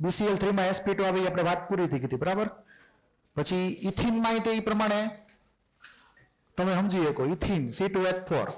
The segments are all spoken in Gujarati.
BCl3 માં sp2 આવી આપણે વાત પૂરી થઈ ગઈ બરાબર. પછી ઇથિન માં તે પ્રમાણે તમે સમજી શકો ઇથિન C2H4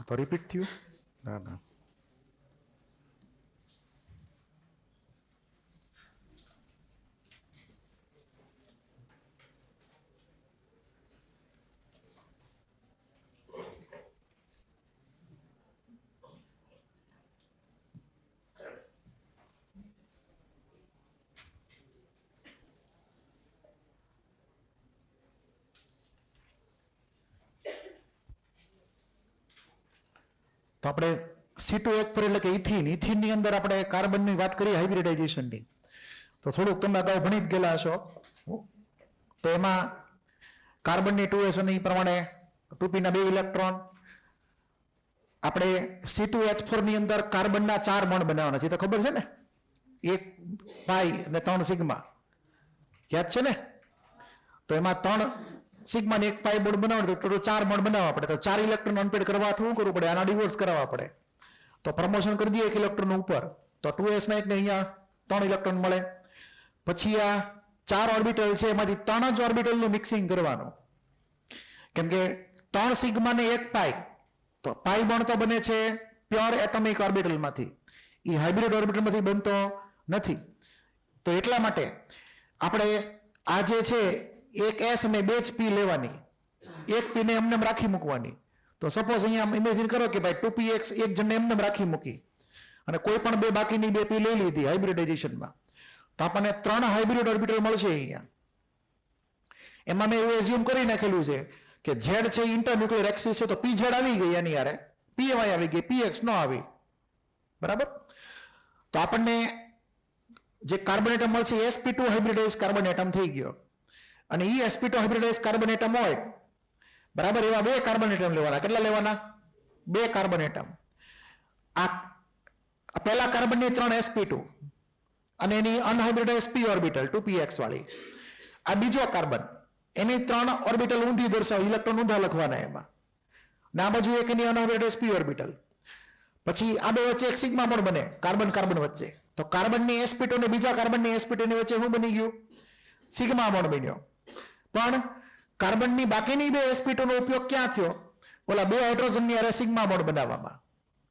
તો રિપીટ થયું ના ના તો આપણે C2H4 એટલે કે ઇથિન ઇથિનની અંદર આપણે કાર્બનની વાત કરીએ હાઇબ્રિડાઇઝેશનની તો થોડુંક તમે અગાઉ ભણી જ ગયેલા હશો તો એમાં કાર્બનની 2s અને એ પ્રમાણે 2p ના 2 ઇલેક્ટ્રોન આપણે C2H4 ની અંદર કાર્બનના 4 બોન્ડ બનાવવાના છે તો ખબર છે ને 1 પાઈ અને 3 સિગ્મા યાદ છે ને તો એમાં 3 સિગ્મા ને 1 પાઈ બોન્ડ બનાવવાનો તો ટોટલ 4 બોન્ડ બનાવવા પડે તો 4 ઇલેક્ટ્રોન અનપેડ કરવા શું કરવું પડે આના ડિવોર્સ કરાવવા પડે તો પ્રમોશન કરી દઈએ 1 ઇલેક્ટ્રોન ઉપર તો 2s માં એક ને અહીંયા 3 ઇલેક્ટ્રોન મળે પછી આ 4 ઓર્બિટલ છે એમાંથી 3 જ ઓર્બિટલનું મિક્સિંગ કરવાનું કેમ કે 3 સિગ્મા ને 1 પાઈ તો પાઈ બોન્ડ તો બને છે પ્યોર એટોમિક ઓર્બિટલમાંથી એ હાઇબ્રિડ ઓર્બિટલમાંથી બનતો નથી તો એટલા માટે આપણે આ જે છે એક S અને 2 જ P લેવાની એક P ને એમને રાખી મૂકવાની તો સપોઝ અહીંયા ઇમેજિન કરો કે ભાઈ 2px એક જણને એમને રાખી મૂકી અને કોઈ પણ બે બાકીની 2 P લઈ લીધી હાઇબ્રિડાઇઝેશનમાં તો આપણને 3 હાઇબ્રિડ ઓર્બિટલ મળશે અહીંયા એમાં મેં એવું એઝ્યુમ કરી નાખેલું છે કે Z છે ઇન્ટરન્યુક્લિયર એક્સિસ છે તો PZ આવી ગઈ એની યારે PY આવી ગઈ PX ન આવી બરાબર તો આપણને જે કાર્બન એટમ મળશે sp2 હાઇબ્રિડાઇઝ કાર્બન એટમ થઈ ગયો અને ઈ sp2 હાઇબ્રિડાઇઝ કાર્બન એટમ હોય બરાબર એવા 2 કાર્બન એટમ લેવાના કેટલા લેવાના 2 કાર્બન એટમ આ પહેલા કાર્બનની 3 sp2 અને એની અનહાઇબ્રિડાઇઝ p ઓર્બિટલ 2px વાળી આ બીજો કાર્બન એની 3 ઓર્બિટલ ઊંધી દર્શાવ ઇલેક્ટ્રોન ઊંધા લખવાના એમાં ના બાજુ એક એની અનહાઇબ્રિડાઇઝ p ઓર્બિટલ પછી આ બે વચ્ચે એક સિગ્મા બોન્ડ બને કાર્બન કાર્બન વચ્ચે તો કાર્બનની sp2 ને બીજા કાર્બનની sp2 ની વચ્ચે શું બની ગયું સિગ્મા બોન્ડ બન્યો પણ કાર્બનની બાકીની 2 sp2 નો ઉપયોગ ક્યાં થયો ઓલા 2 હાઇડ્રોજનની અરે સિગ્મા બોન્ડ બનાવવામાં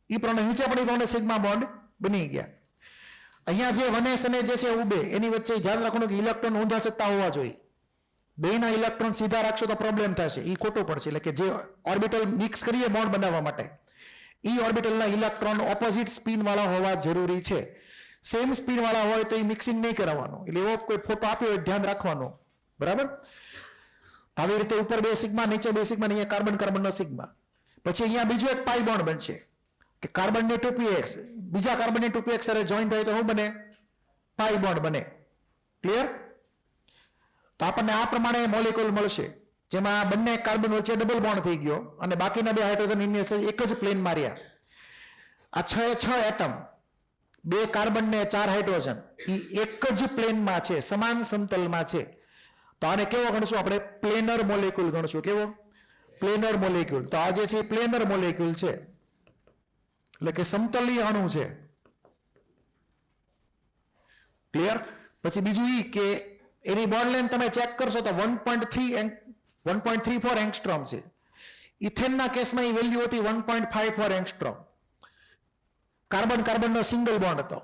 ઈ પ્રમાણે નીચે પડી પ્રમાણે સિગ્મા બોન્ડ બની ગયા અહીંયા જે 1s અને જે છે ઉબે એની વચ્ચે ધ્યાન રાખવાનું કે ઇલેક્ટ્રોન ઊંધા જતા હોવા જોઈએ બેના ઇલેક્ટ્રોન સીધા રાખશો તો પ્રોબ્લેમ થશે ઈ ખોટું પડશે એટલે કે જે ઓર્બિટલ મિક્સ કરીએ બોન્ડ બનાવવા માટે ઈ ઓર્બિટલના ઇલેક્ટ્રોન ઓપોઝિટ સ્પિન વાળા હોવા જરૂરી છે સેમ સ્પિન વાળા હોય તો એ મિક્સિંગ નહીં કરાવવાનું એટલે એવો કોઈ ફોટો આપ્યો હોય ધ્યાન રાખવાનું બરાબર આવી રીતે ઉપર 2 સિગ્મા નીચે 2 સિગ્મા અહીંયા કાર્બન કાર્બનનો સિગ્મા પછી અહીંયા બીજો એક પાઈ બોન્ડ બનશે કે કાર્બનની 2px બીજા કાર્બનની 2px સાથે જોઈન થાય તો શું બને પાઈ બોન્ડ બને ક્લિયર તો આપણને આ પ્રમાણે મોલેક્યુલ મળશે જેમાં બંને કાર્બન વચ્ચે ડબલ બોન્ડ થઈ ગયો અને બાકીના 2 હાઇડ્રોજન ઇન્ડિયસ એક જ પ્લેન માર્યા આ 6 એટમ 2 કાર્બન ને 4 હાઇડ્રોજન એ એક જ પ્લેનમાં છે સમાન સમતલમાં છે તો આને કેવો ગણશું આપણે પ્લેનર મોલેક્યુલ ગણશું કેવો પ્લેનર મોલેક્યુલ તો આ જે છે પ્લેનર મોલેક્યુલ છે એટલે કે સમતલીય અણુ છે ક્લિયર પછી બીજું ઈ કે એની બોન્ડ લેન્થ તમે ચેક કરશો તો 1.34 એંગસ્ટ્રોમ છે ઇથેનના કેસમાં એ વેલ્યુ હતી 1.54 એંગસ્ટ્રોમ કાર્બન કાર્બનનો સિંગલ બોન્ડ હતો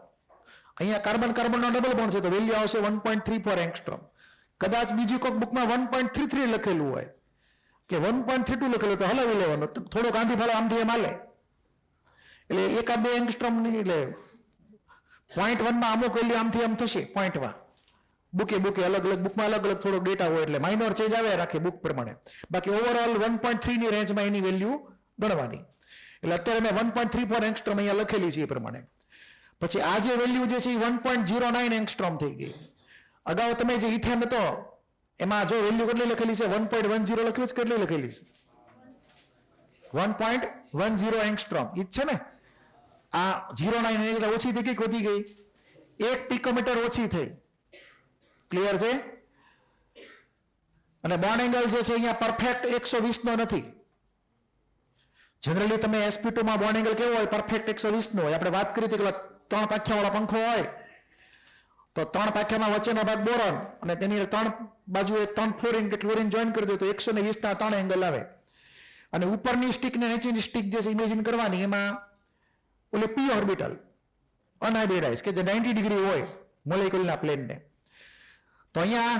અહીંયા કાર્બન કાર્બનનો ડબલ બોન્ડ છે તો વેલ્યુ આવશે 1.34 એંગસ્ટ્રોમ કદાચ બીજી કોઈક બુકમાં 1.33 લખેલું હોય કે 1.32 લખેલું તો હલાવી લેવાનું થોડો ગાંધી ફાળો આમથી એમ હાલે એટલે એકાદ 2 એંગસ્ટ્રોમ ની એટલે 0.1 માં અમુક વેલ્યુ આમથી આમ થશે પોઈન્ટમાં બુકે અલગ અલગ બુકમાં અલગ અલગ થોડો ડેટા હોય એટલે માઇનોર ચેન્જ આવે રાખે બુક પ્રમાણે બાકી ઓવરઓલ 1.3 ની રેન્જમાં એની વેલ્યુ ગણવાની એટલે અત્યારે મેં 1.34 એંગસ્ટ્રોમ અહીંયા લખેલી છે એ પ્રમાણે પછી આ જે વેલ્યુ જે છે એ 1.09 એંગસ્ટ્રોમ થઈ ગઈ અગાઉ તમે જે ઇથેન હતો એમાં જો વેલ્યુ કેટલી લખેલી છે 1.10 લખેલી છે કેટલી લખેલી છે 1.10 એંગસ્ટ્રોમ ઈ છે ને. આ 0.9 એની કરતા ઓછી થઈ ગઈ, વધી ગઈ, 1 પિકોમીટર ઓછી થઈ. ક્લિયર છે? અને બોન્ડ એંગલ જે છે અહીંયા પરફેક્ટ 120 નો નથી. જનરલી તમે sp2 માં બોન્ડ એંગલ કેવો હોય? પરફેક્ટ 120 નો હોય. આપણે વાત કરી હતી કે 3 પાખ્યાવાળા પંખો હોય તો 3 પાખ્યામાં વચ્ચેનો ભાગ બોરોન અને તેની 3 બાજુએ 3 ફ્લોરિન કે ક્લોરિન જોઈન કરી દો તો 120 ના 3 એંગલ આવે. અને ઉપરની સ્ટિક ને નીચેની સ્ટિક જે છે ઇમેજિન કરવાની, એમાં ઓલી p ઓર્બિટલ અનહાઇબ્રિડાઇઝ કે જે 90 ડિગ્રી હોય મોલેક્યુલના પ્લેનને, તો અહીંયા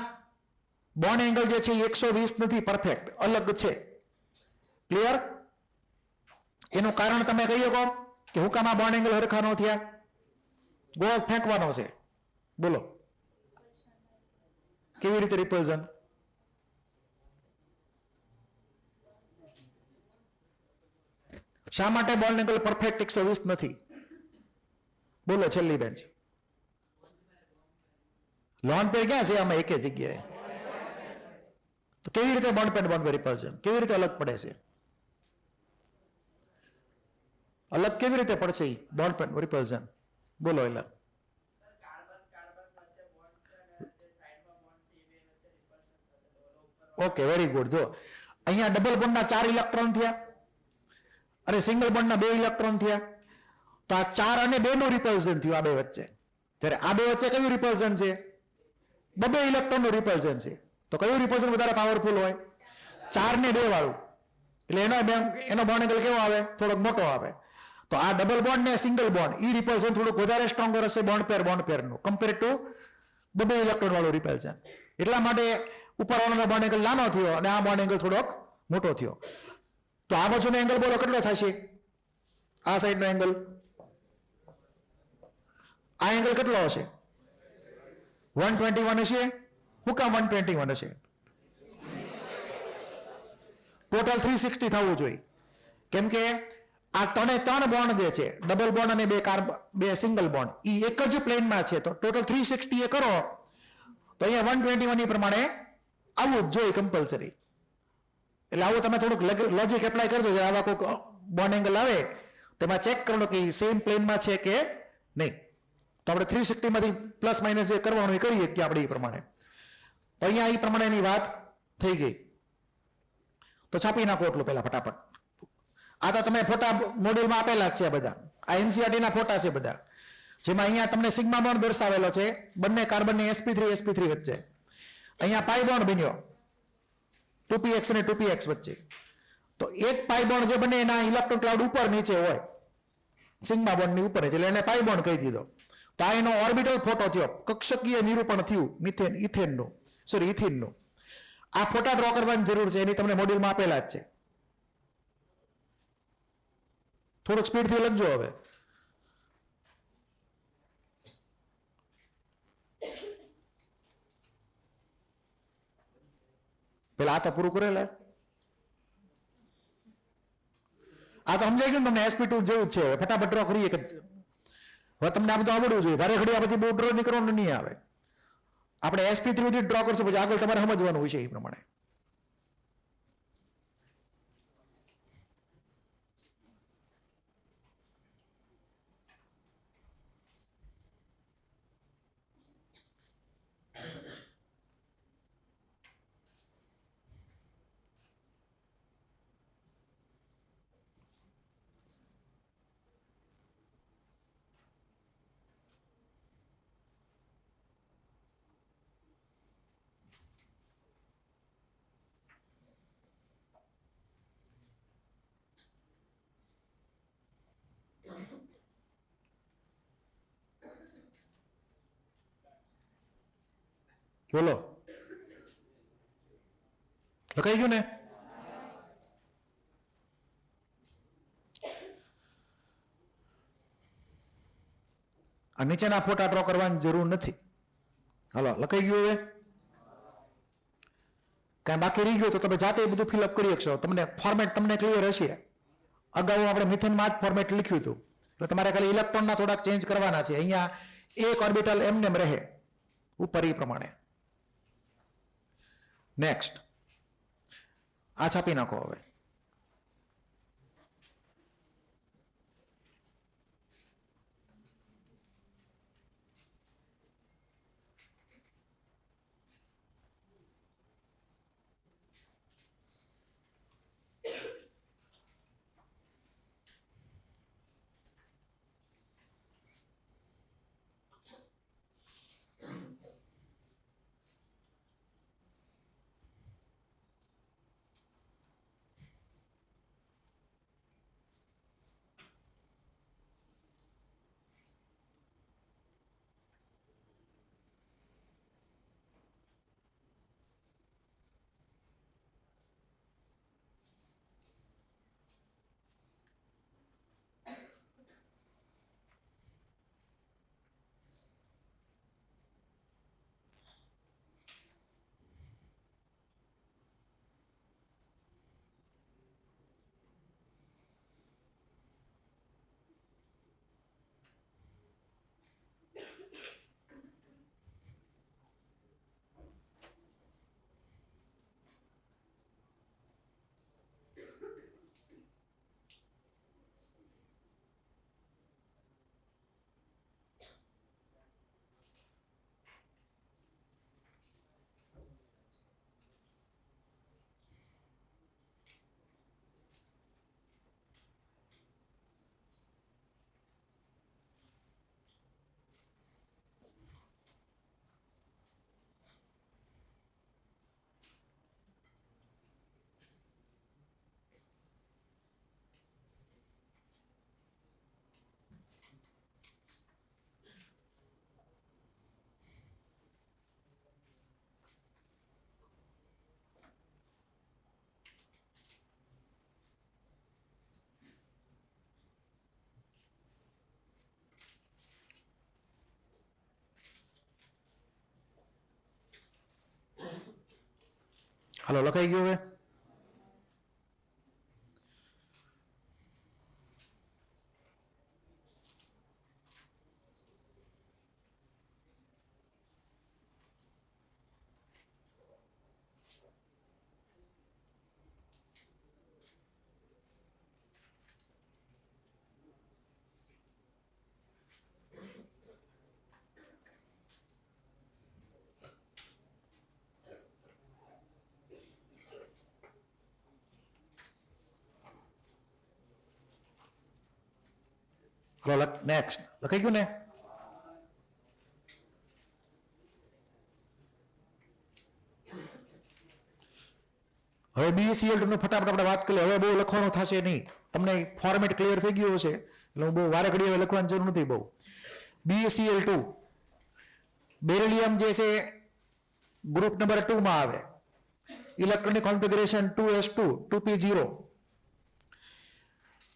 બોન્ડ એંગલ જે છે એ 120 નથી, પરફેક્ટ અલગ છે. ક્લિયર? એનું કારણ તમે કહી શકો કે હુકામાં બોન્ડ એંગલ હરખા ન થયા? ગોળ ફેંકવાનો છે, બોલો કેવી રીતે રિપલ્ઝન? શા માટે બોન્ડ એંગલ પરફેક્ટ 120 નથી? બોલો છેલ્લી બેન્ચ. લોન પેર ક્યાં છે આમાં? એક જગ્યાએ. તો કેવી રીતે બોન્ડ પેર બોન્ડ રિપલ્ઝન કેવી રીતે અલગ પડે છે? અલગ કેવી રીતે પડશે બોન્ડ પેર રિપલ્ઝન? બોલો. એટલે ઓકે, વેરી ગુડ. જો અહીંયા ડબલ બોન્ડના 4 ઇલેક્ટ્રોન થયા અને સિંગલ બોન્ડના 2 ઇલેક્ટ્રોન થયા, તો આ 4 અને 2 નું રિપલ્ઝન થયું આ બે વચ્ચે. જ્યારે આ બે વચ્ચે કયું રિપલ્ઝન છે? 2 ઇલેક્ટ્રોનનું રિપલ્ઝન છે. તો કયું રિપલ્ઝન વધારે પાવરફુલ હોય? 4 ને 2 વાળું. એટલે એનો બોન્ડ એંગલ કેવો આવે? થોડોક મોટો આવે. તો આ ડબલ બોન્ડ ને સિંગલ બોન્ડ ઈ રિપલ્ઝન થોડુંક વધારે સ્ટ્રોંગર હશે બોન્ડ પેરનું કમ્પેર ટુ 2 ઇલેક્ટ્રોન વાળું રિપલ્ઝન. એટલા માટે ઉપરવાળાનો બોન્ડ એંગલ નાનો થયો અને આ બોન્ડ એંગલ થોડોક મોટો થયો. તો આ બાજુનો એંગલ બોલો કેટલો થશે? આ સાઈડનો એંગલ, આ એંગલ કેટલો હશે? 121 હશે. શું કામ 121 હશે? ટોટલ 360 થવું જોઈએ. કેમ કે આ 3 બોન્ડ જે છે, ડબલ બોન્ડ અને 2 સિંગલ બોન્ડ, એ એક જ પ્લેનમાં છે. તો ટોટલ 360 એ કરો તો અહીંયા 121 ની પ્રમાણે આવવું જ જોઈએ કમ્પલસરી. એટલે આવું તમે થોડુંક લોજિક એપ્લાય કરજો. આવા કોઈ બોન્ડ એંગલ આવે તેમાં ચેક કરો કે સેમ પ્લેનમાં છે કે નહીં. તો આપણે 360 માંથી પ્લસ માઇનસ જે કરવાનું એ કરીએ કે આપણે એ પ્રમાણે. તો અહીંયા એ પ્રમાણેની વાત થઈ ગઈ. તો છાપી નાખો એટલું પહેલા ફટાફટ. આ તો તમે ફોટા મોડ્યુલમાં આપેલા જ છે બધા. આ એનસીઆરટી ના ફોટા છે બધા, જેમાં અહીંયા તમને સિગ્મા બોન્ડ દર્શાવેલો છે બંને કાર્બનની sp3 વચ્ચે. અહીંયા પાઈ બોન્ડ બન્યો 2px અને 2px વચ્ચે. તો એક પાઈ બોન્ડ જે બને એના ઇલેક્ટ્રોન ક્લાઉડ ઉપર નીચે હોય, સિગ્મા બોન્ડની ઉપર છે, એટલે એને પાઈ બોન્ડ કહી દીધો. તો આ એનો ઓર્બિટલ ફોટો થયો, કક્ષકીય નિરૂપણ થયું ઇથેનનું. આ ફોટા ડ્રો કરવાની જરૂર છે, એની તમને મોડ્યુલમાં આપેલા જ છે. થોડુંક સ્પીડથી લખજો હવે. પેલા આ તો પૂરું કરેલા. આ તો સમજાઈ ગયું તમને? sp2 જેવું જ છે. ફટાફટ ડ્રો કરીએ કે હવે તમને આ બધું આવડવું જોઈએ. વારે ઘડી આ પછી બહુ ડ્રો નીકળવાનું નહીં આવે. આપણે sp3 થી ડ્રો કરશું, પછી આગળ તમારે સમજવાનું વિષય એ પ્રમાણે. બોલો, લખાઈ ગયું ને? આ નીચેના ફોટા ડ્રો કરવાની જરૂર નથી. હાલો, લખાઈ ગયું. હવે કાંઈ બાકી રહી ગયું તો તમે જાતે બધું ફિલઅપ કરી શકશો. તમને ફોર્મેટ તમને ક્લિયર હશે. અગાઉ આપણે મિથેનમાં જ ફોર્મેટ લખ્યું હતું, એટલે તમારે ખાલી ઇલેક્ટ્રોનના થોડાક ચેન્જ કરવાના છે. અહીંયા એક ઓર્બિટલ એમને રહે ઉપર એ પ્રમાણે. નેક્સ્ટ આ છાપી નાખો. હવે હાલો લખાઈ ગયું હવે. હાલો નેક્સ્ટ લખાઈ ગયું ને. હવે BCl2 નું ફટાફટ આપણે વાત કરીએ. હવે બહુ લખવાનું થશે નહીં, તમને ફોર્મેટ ક્લિયર થઈ ગયું છે એટલે હું બહુ વારે ઘડીએ હવે લખવાની જરૂર નથી બહુ. BCl2 બેરિલિયમ જે છે ગ્રુપ નંબર 2 માં આવે. Electronic configuration 2s2 2p0.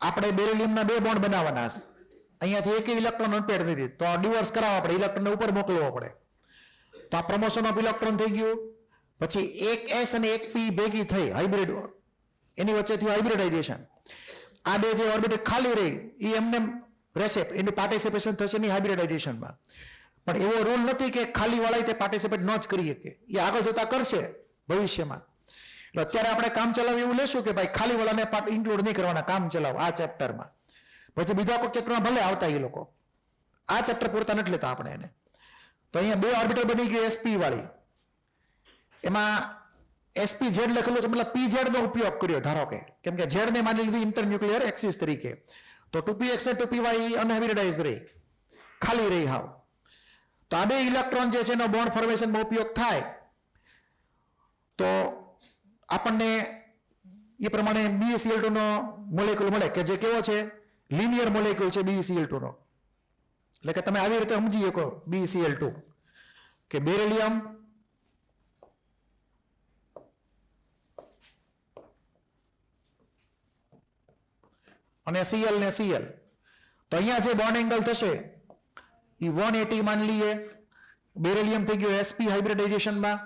આપણે બેરિલિયમના 2 બોન્ડ બનાવવાના છે. અહીંયાથી એક ઇલેક્ટ્રોન અનપેડ થઈ તો ડિવોર્સ કરાવવા પડે, ઇલેક્ટ્રોનને ઉપર મોકલવો પડે. તો આ પ્રમોશન ઓફ ઇલેક્ટ્રોન થઈ ગયું. પછી એક S અને એક P ભેગી થઈ હાઇબ્રિડ, એની વચ્ચે થયું હાઇબ્રિડાઇઝેશન. આ બે જે ઓર્બિટલ ખાલી રહી એ એમને રહેશે, એનું પાર્ટિસિપેશન થશે નહીં હાઇબ્રિડાઇઝેશનમાં. પણ એવો રૂલ નથી કે ખાલી વાળા તે પાર્ટિસિપેટ ન જ કરી શકે, એ આગળ જતા કરશે ભવિષ્યમાં. એટલે અત્યારે આપણે કામ ચલાવ એવું લેશું કે ભાઈ ખાલી વાળાને ઇન્ક્લુડ નહીં કરવાના કામ ચલાવ આ ચેપ્ટરમાં. પછી બીજા કોઈ ચેપ્ટરમાં ભલે આવતા એ લોકો, આ ચેપ્ટર પૂરતા નથી લેતા આપણે એને. તો અહીંયા 2 ઓર્બિટલ બની ગઈ SP વાળી. એમાં SPZ લખેલું છે, મતલબ PZ નો ઉપયોગ કર્યો ધારો કે, કેમ કે Z ને માની લીધી ઇન્ટરન્યુક્લિયર એક્સિસ તરીકે. તો 2px અને 2py અનહાઇબ્રિડાઇઝ રહી, ખાલી રહી હાવ. તો આ 2 ઇલેક્ટ્રોન જે છે એનો બોન્ડ ફોર્મેશનમાં ઉપયોગ થાય તો આપણને એ પ્રમાણે BCl2 નો મોલેક્યુલ મળે કે જે કેવો છે, લિનિયર મોલેક્યુલ છે BCl2 નો. એટલે કે તમે આવી રીતે સમજી શકો BCl2 કે બેરિલિયમ અને Cl ને Cl. તો અહીંયા જે બોન્ડ એંગલ થશે એ 180 માની લઈએ. બેરિલિયમ થઈ ગયો sp હાઇબ્રિડાઇઝેશનમાં,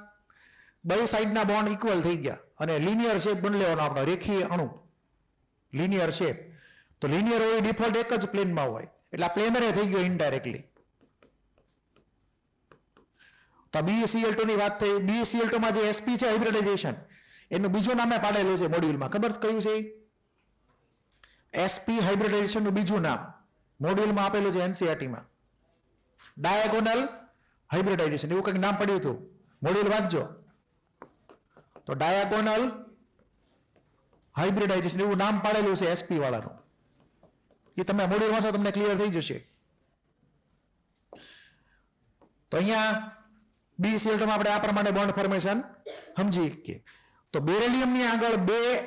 બે સાઈડના બોન્ડ ઇક્વલ થઈ ગયા અને લિનિયર શેપ બની લેવાનો આપણો રેખીય અણુ, લિનિયર શેપ. તો લિનિયર હોય ડિફોલ્ટ એક જ પ્લેનમાં હોય, એટલે આ પ્લેનરે થઈ ગયો ઇનડાયરેક્ટલી. તો BCl2 ની વાત થઈ. BCl2 માં જે sp છે હાઇબ્રિડાઇઝેશન, એનું બીજું નામે પાડેલું છે મોડ્યુલમાં, ખબર છે કયું છે? sp હાઇબ્રિડાઇઝેશન નું બીજું નામ મોડ્યુલમાં આપેલું છે NCERT માં, ડાયાગોનલ હાઇબ્રિડાઇઝેશન એવું કંઈક નામ પડ્યું હતું. મોડ્યુલ વાંચજો તો ડાયાગોનલ હાઇબ્રિડાઇઝેશન એવું નામ પાડેલું છે sp વાળાનું. એ તમે મોડ્યુલ વાંચો તમને ક્લિયર થઈ જશે. તો અહીંયા BCl2 માં આપણે આ પ્રમાણે બોન્ડ ફોર્મેશન સમજી શકીએ. તો બેરિલિયમની આગળ 2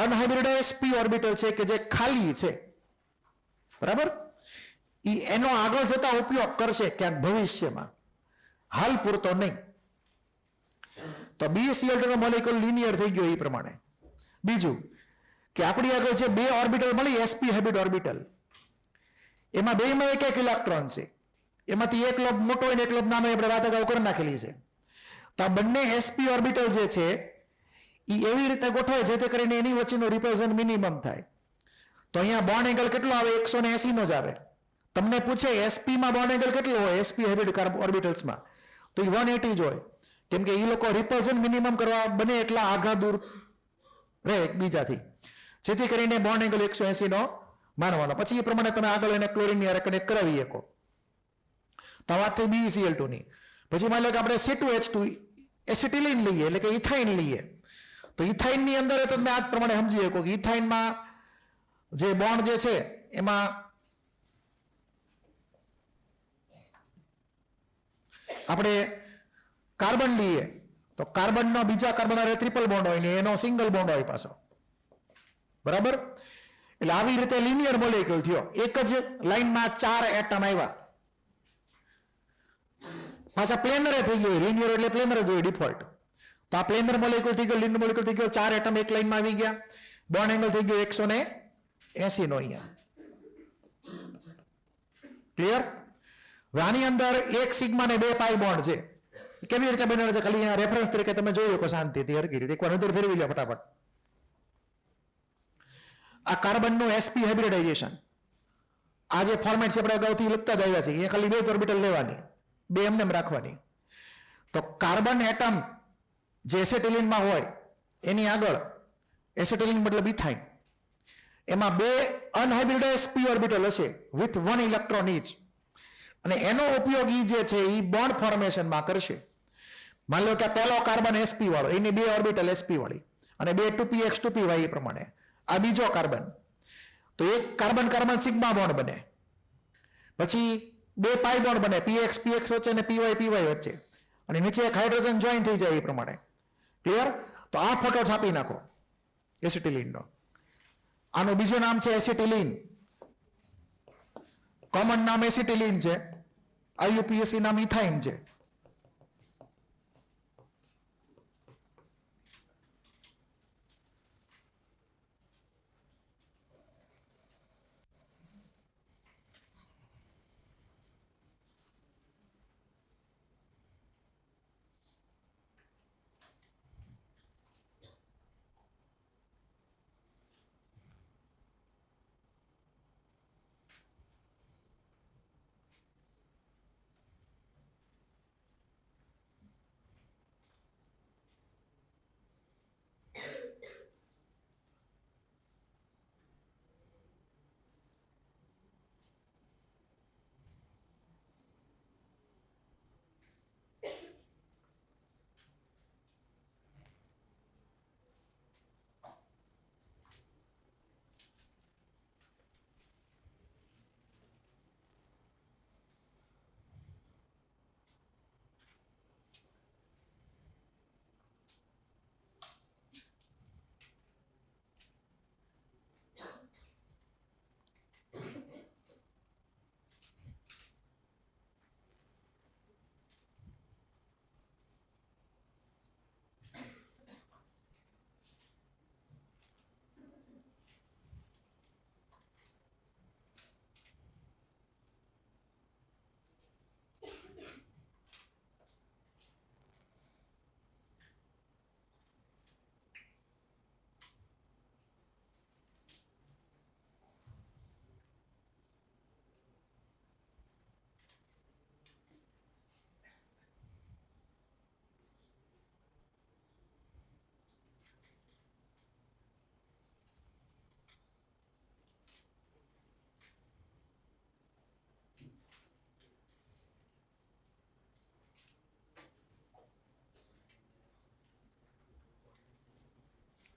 અનહાઇબ્રિડાઇઝ p ઓર્બિટલ છે કે જે ખાલી છે, બરાબર. એનો આગળ જતા ઉપયોગ કરશે ક્યાંક ભવિષ્યમાં, હાલ પૂરતો નહીં. તો BCl2 નો મોલેક્યુલ લિનિયર થઈ ગયો એ પ્રમાણે. બીજું કે આપણી આગળ જે 2 ઓર્બિટલ મળી sp હાઇબ્રિડ ઓર્બિટલ, એમાં બેમાં એક ઇલેક્ટ્રોન છે. એમાંથી એક લોબ મોટો અને એક લોબ નાનો, આપણે વાત અગાઉ કરી નાખેલી છે. તો આ બંને sp ઓર્બિટલ જે છે એ એવી રીતે ગોઠવાય જેથી કરીને એની વચ્ચેનું રિપલ્ઝન મિનિમમ થાય. તો અહીંયા બોન્ડ એંગલ કેટલો આવે? 180 નો જ આવે. તમને પૂછે sp માં બોન્ડ એંગલ કેટલો હોય sp હાઇબ્રિડ ઓર્બિટલ્સમાં, તો એ 180 જ હોય, કેમ કે એ લોકો રિપલ્ઝન મિનિમમ કરવા બને એટલા આઘા દૂર રહે એકબીજાથી, જેથી કરીને બોન્ડ એંગલ 180 નો માનવાનો. પછી એ પ્રમાણે તમે આગળ એને ક્લોરીનની હારે કનેક્ટ કરાવી શકો. તો વાત થઈ BCl2 ની. પછી માની લો કે આપણે C2H2 એસિટિલિન લઈએ, એટલે કે ઇથાઇન લઈએ. તો ઇથાઇન ની અંદર તમે આ પ્રમાણે સમજી શકો કે ઇથાઇનમાં જે બોન્ડ જે છે એમાં આપણે કાર્બન લઈએ તો કાર્બનનો બીજા કાર્બન હારે ટ્રિપલ બોન્ડ હોય ને એનો સિંગલ બોન્ડ હોય પાછો, બરાબર. એટલે આવી રીતે લિનિયર મોલેક્યુલ થયો. એક જ લાઈનમાં 4 એટમ આવ્યા, પાછા પ્લેનરે થઈ ગયો. લિનિયર એટલે પ્લેનર જ હોય ડિફોલ્ટ. તો આ પ્લેનર મોલેક્યુલ થઈ ગયો, લિનિયર મોલેક્યુલ થઈ ગયો, 4 એટમ એક લાઈનમાં આવી ગયા. બોન્ડ એંગલ થઈ ગયો 180 નો અહીંયા. ક્લિયર? આની અંદર 1 સિગ્મા ને 2 પાઈ બોન્ડ છે. કેવી રીતે બનેલો છે ખાલી રેફરન્સ તરીકે તમે જોઈ શકો શાંતિથી હરકી રીતે એકવાર નજર ફેરવી લો ફટાફટ. આ કાર્બનનું sp હાઇબ્રિડાઇઝેશન, આ જે ફોર્મેટ છે આપણે અગાઉથી લખતા જ આવ્યા છે, એ ખાલી 2 ઓર્બિટલ લેવાની, 2 એમને રાખવાની. તો કાર્બન એટમ જે એસેટિલિનમાં હોય એની આગળ એસેટિલિન મતલબ ઇથાઇન, એમાં 2 અનહાઇબ્રિડાઇઝ p ઓર્બિટલ હશે વિથ 1 ઇલેક્ટ્રોન ઈચ, અને એનો ઉપયોગ ઈ જે છે એ બોન્ડ ફોર્મેશનમાં કરશે. માની લો કે પહેલો કાર્બન sp વાળો, એની 2 ઓર્બિટલ sp વાળી અને 2 2px 2py એ પ્રમાણે. આ બીજો કાર્બન, તો એક કાર્બન કાર્બન સિગ્મા બોન્ડ બને, પછી 2 પાઈ બોન્ડ બને px px વચ્ચે અને py py વચ્ચે, અને નીચે એક હાઇડ્રોજન જોઈન થઈ જાય એ પ્રમાણે. ક્લિયર? તો આ ફોટો છાપી નાખો એસિટિલિનનો. આનું બીજું નામ છે એસિટિલિન, કોમન નામ એસિટિલિન છે, IUPAC નામ ઇથાઇન છે.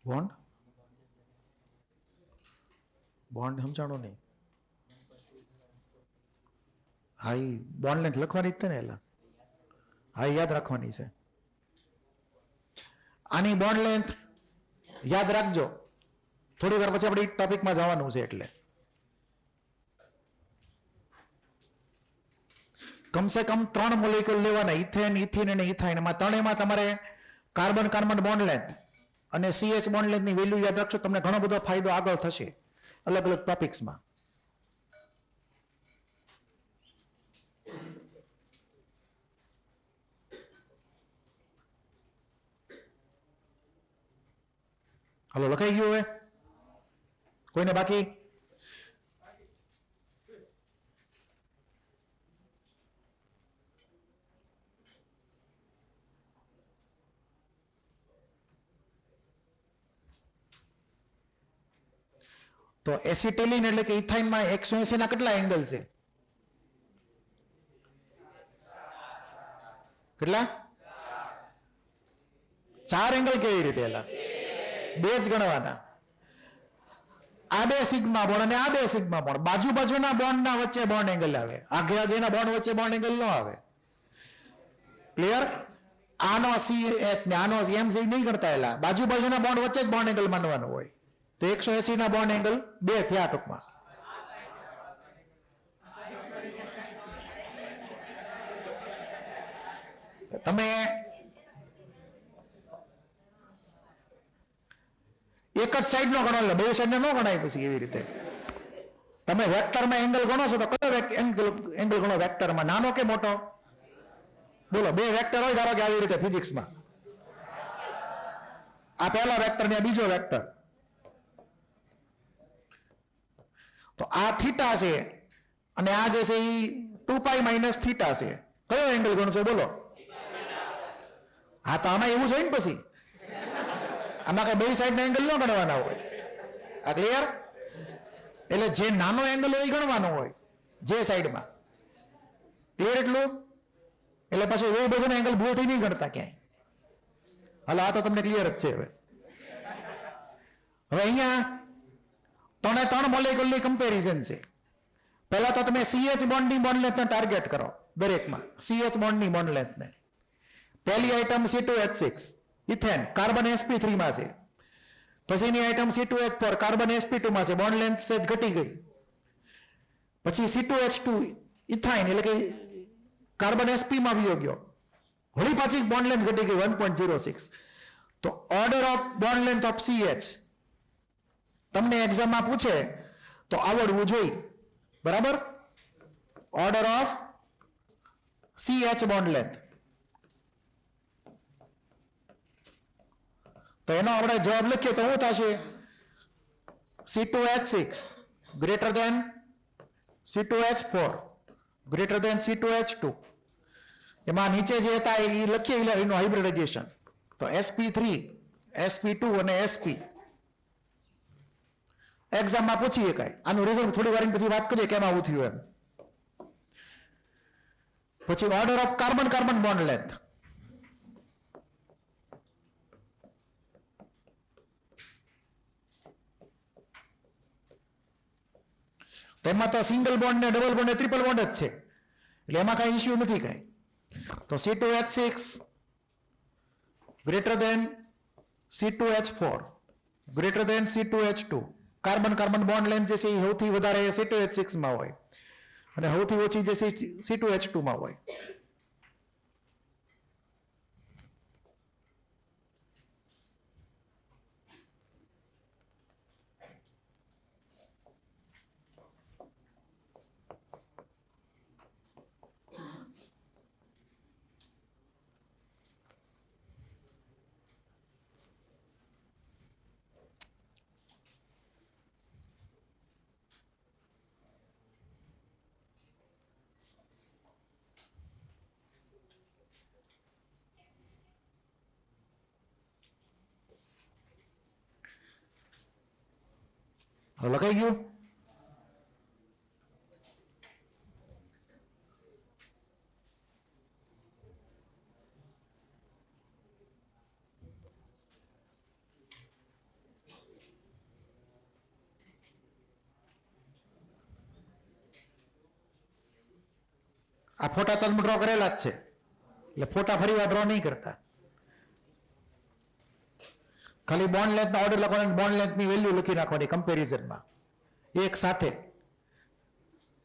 બોન્ડ બોન્ડ સમજાણો નહીં. હા, એ બોન્ડ લેન્થ લખવાની જ ને એલા, હા યાદ રાખવાની છે. આની બોન્ડ લેન્થ યાદ રાખજો, થોડી વાર પછી આપણે ટોપિકમાં જવાનું છે. એટલે કમસે કમ 3 મોલેક્યુલ લેવાના, ઇથેન ઇથિન અને ઇથાઇન. એમાં ત્રણેયમાં તમારે કાર્બન કાર્બન બોન્ડ લેન્થ અને CH બોન્ડ લેન્થની વેલ્યુ યાદ રાખશો, તમને ઘણો બધો ફાયદો આગળ થશે અલગ અલગ ટોપિક્સમાં. હલો, લખાઈ ગયું હવે? કોઈને બાકી? તો એસિટિલિન એટલે કે ઇથાઇનમાં 180 ના કેટલા એંગલ છે? કેટલા? 4 એંગલ. કેવી રીતે? એલા 2 જ ગણવાના. આ 2 સિગ્મા બોન્ડ અને આ 2 સિગ્મા બોન્ડ, બાજુ બાજુના બોન્ડના વચ્ચે બોન્ડ એંગલ આવે, આગે આગેના બોન્ડ વચ્ચે બોન્ડ એંગલ ન આવે. ક્લિયર? આનો CH ને આનો M જે નહીં ગણતા, એલા બાજુ બાજુના બોન્ડ વચ્ચે જ બોન્ડ એંગલ માનવાનો હોય. તો 180 ના બોન્ડ એંગલ 2 થયા ટૂંકમાં. તમે એક જ સાઈડ નો ગણો, એટલે 2 સાઈડ નો ગણાય પછી. એવી રીતે તમે વેક્ટરમાં એંગલ ગણો છો તો કયો એંગલ ગણો વેક્ટરમાં, નાનો કે મોટો? બોલો, બે વેક્ટર હોય ધારો કે આવી રીતે ફિઝિક્સમાં, આ પહેલા વેક્ટર ને બીજો વેક્ટર, તો આ થીટા છે અને આ જે છે એ 2π - થીટા છે. કયો એંગલ ગણશો બોલો? હા, તો આમાં એવું જોઈએ ને, પછી આમાં કઈ બે સાઈડ ના એંગલ ન ગણવાના હોય. આ ક્લિયર? એટલે જે નાનો એંગલ હોય એ ગણવાનો હોય જે સાઈડમાં. ક્લિયર? એટલું એટલે પછી એ બધું એંગલ ભૂલથી નહીં ગણતા ક્યાંય. હાલો, આ તો તમને ક્લિયર જ છે. હવે અહીંયા 3 મોલેક્યુલની કમ્પેરિઝન છે. પહેલા તો તમે CH બોન્ડની બોન્ડ લેન્થને ટાર્ગેટ કરો દરેકમાં, CH બોન્ડની બોન્ડ લેન્થને. પહેલી item C2H6 ethane, carbon sp3 માં છે. પછીની આઈટમ C2H4 કાર્બન sp2 માં છે, બોન્ડ લેન્થ સેજ ઘટી ગઈ. પછી C2H2 ઇથાઇન એટલે કે કાર્બન sp માં વયો ગયો, વળી પાછી બોન્ડ લેન્થ ઘટી ગઈ 1.06. તો order of bond length of CH તમને એક્ઝામમાં પૂછે તો આવડવું જોઈએ. બરાબર? Order of CH bond length. તો એનો આપણે જવાબ લખીએ તો શું થશે? C2H6 greater than C2H4 greater than C2H2. એમાં નીચે જે હતા એ લખીએ એનું હાઇબ્રિડાઇઝેશન. તો sp3, sp2 અને sp. એક્ઝામમાં પૂછીએ કાંઈ આનું રિઝલ્ટ થોડી વાર પછી વાત કરીએ કેમ આવું થયું એમ. પછી order of carbon carbon bond length. તેમાં તો સિંગલ બોન્ડ ને ડબલ બોન્ડ ને ટ્રિપલ બોન્ડ જ છે, એટલે એમાં કાંઈ ઇશ્યુ નથી કાંઈ. તો C2H6 greater than C2H4 greater than C2H2. Carbon carbon bond length જે છે એ સૌથી વધારે C2H6 માં હોય અને સૌથી ઓછી જે C2H2 માં હોય. લખાઈ ગયું? આ ફોટા તમે ડ્રો કરેલા જ છે, એટલે ફોટા ફરી વાર ડ્રો નહીં કરતા. ખાલી બોન્ડ લેન્થનો ઓર્ડર લખવાનો, બોન્ડ લેન્થની વેલ્યુ લખી નાખવાની કમ્પેરિઝનમાં એક સાથે.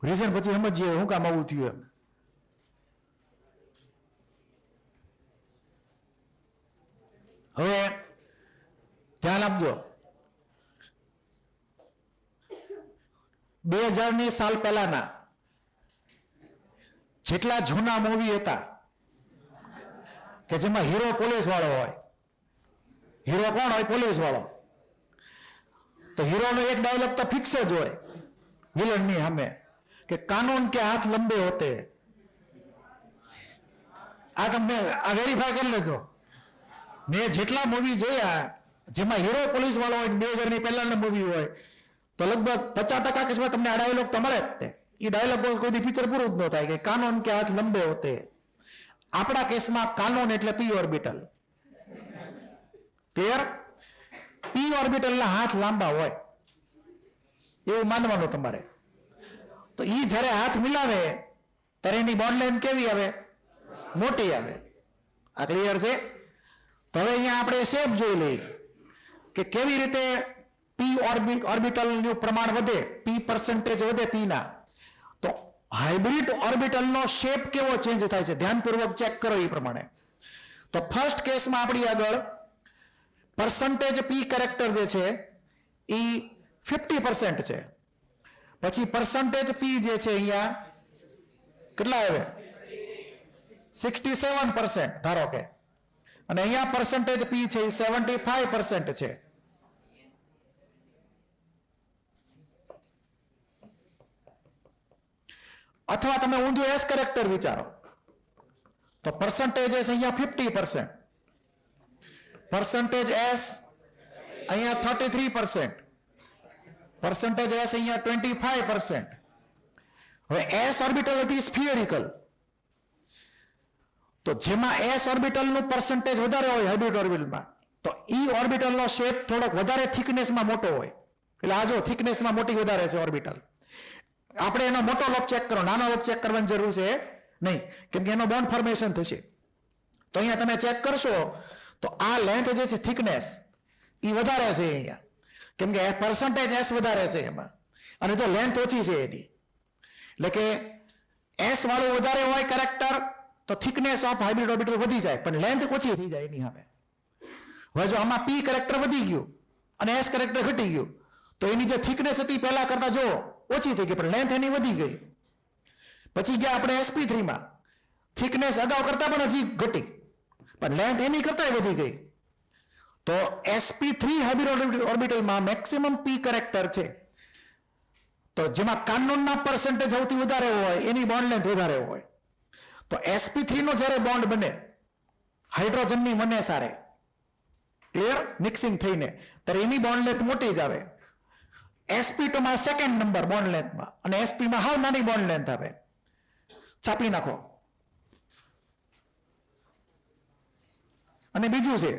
રીઝન પછી સમજીએ શું કામ આવું થયું એમ. હવે ધ્યાન આપજો, 2000ની સાલ પહેલાના જેટલા જૂના મૂવી હતા કે જેમાં હીરો પોલીસ વાળો હોય, હીરો કોણ હોય? પોલીસ વાળો. તો હીરોનો એક ડાયલોગ તો ફિક્સ જ હોય વિલનની સામે કે કાનૂન કે હાથ લંબે હોતે. આ તમે આ વેરીફાઈ કરી લેજો. મેં જેટલા મૂવી જોયા જેમાં હીરો પોલીસ વાળો હોય, 2000ની પહેલાના મૂવી હોય, તો લગભગ 50% કેસમાં તમને આ ડાયલોગ તો મળે જ તે. એ ડાયલોગ કોઈ પિક્ચર પૂરું જ ન થાય કે કાનૂન કે હાથ લંબે હોતે. આપણા કેસમાં કાનૂન એટલે p ઓર્બિટલ. ક્લિયર? p ઓર્બિટલના હાથ લાંબા હોય એવું માનવાનું તમારે. તો ઈ જ્યારે હાથ મિલાવે ત્યારે એની બોન્ડ લેન્થ કેવી આવે? મોટી આવે. આ ક્લિયર છે? તો હવે અહીંયા આપણે શેપ જોઈ લઈએ કે કેવી રીતે p ઓર્બિટલનું પ્રમાણ વધે, p% વધે p ના. તો હાઇબ્રિડ ઓર્બિટલનો શેપ કેવો ચેન્જ થાય છે ધ્યાનપૂર્વક ચેક કરો એ પ્રમાણે. તો ફર્સ્ટ કેસમાં આપણી આગળ પરસન્ટેજ p કેરેક્ટર જે છે એ 50% છે. પછી પરસન્ટેજ p જે છે અહીંયા કેટલા આવે? 67% ધારો કે, અને અહીંયા પર્સન્ટેજ પી છે એ 75% છે. અથવા તમે ઊંધું એસ કેરેક્ટર વિચારો તો પર્સન્ટેજ એસ અહીંયા 50%, પર્સન્ટેજ એસ અહીંયા 33%, પર્સન્ટેજ એસ અહીંયા 25%. હવે એસ ઓર્બિટલ હતી સ્ફિયરિકલ, તો જેમાં એસ ઓર્બિટલનું પર્સન્ટેજ વધારે હોય હાઇબ્રિડ ઓર્બિટલમાં, તો ઈ ઓર્બિટલનો શેપ થોડોક વધારે થિકનેસમાં મોટો હોય. એટલે આ જો થિકનેસમાં મોટી વધારે છે ઓર્બિટલ. આપણે એનો મોટો લોબ ચેક કરો, નાનો લોબ ચેક કરવાની જરૂર છે નહીં, કેમ કે એનો બોન્ડ ફોર્મેશન થશે. તો અહીંયા તમે ચેક કરશો તો આ લેન્થ જે છે થિકનેસ એ વધારે છે અહીંયા, કેમ કે પર્સન્ટેજ એસ વધારે છે એમાં, અને તો લેન્થ ઓછી છે એની. એટલે કે એસ વાળું વધારે હોય કેરેક્ટર તો થિકનેસ ઓફ હાઇબ્રિડ ઓર્બિટલ વધી જાય, પણ લેન્થ ઓછી થઈ જાય એની સામે. હવે જો આમાં પી કેરેક્ટર વધી ગયું અને એસ કેરેક્ટર ઘટી ગયું, તો એની જે થિકનેસ હતી પહેલા કરતા જો ઓછી થઈ ગઈ, પણ લેન્થ એની વધી ગઈ. પછી ગયા આપણે sp3 માં, થિકનેસ અગાઉ કરતા પણ હજી ઘટી, પણ લેન્થ એની કરતા વધી ગઈ. તો sp3 હાઇબ્રિડ ઓર્બિટલમાં મેક્સિમમ પી કેરેક્ટર છે, તો જેમાં કાર્નોનના પર્સન્ટેજ સૌથી વધારે હોય એની બોન્ડ લેન્થ વધારે હોય. તો sp3 નો જ્યારે બોન્ડ બને હાઇડ્રોજનની મને સારે, ક્લિયર, મિક્સિંગ થઈને, ત્યારે એની બોન્ડ લેન્થ મોટી જ આવે. sp2 માં સેકન્ડ નંબર બોન્ડ લેન્થમાં, અને sp માં હાવ નાની બોન્ડ લેન્થ આવે. છાપી નાખો. અને બીજું છે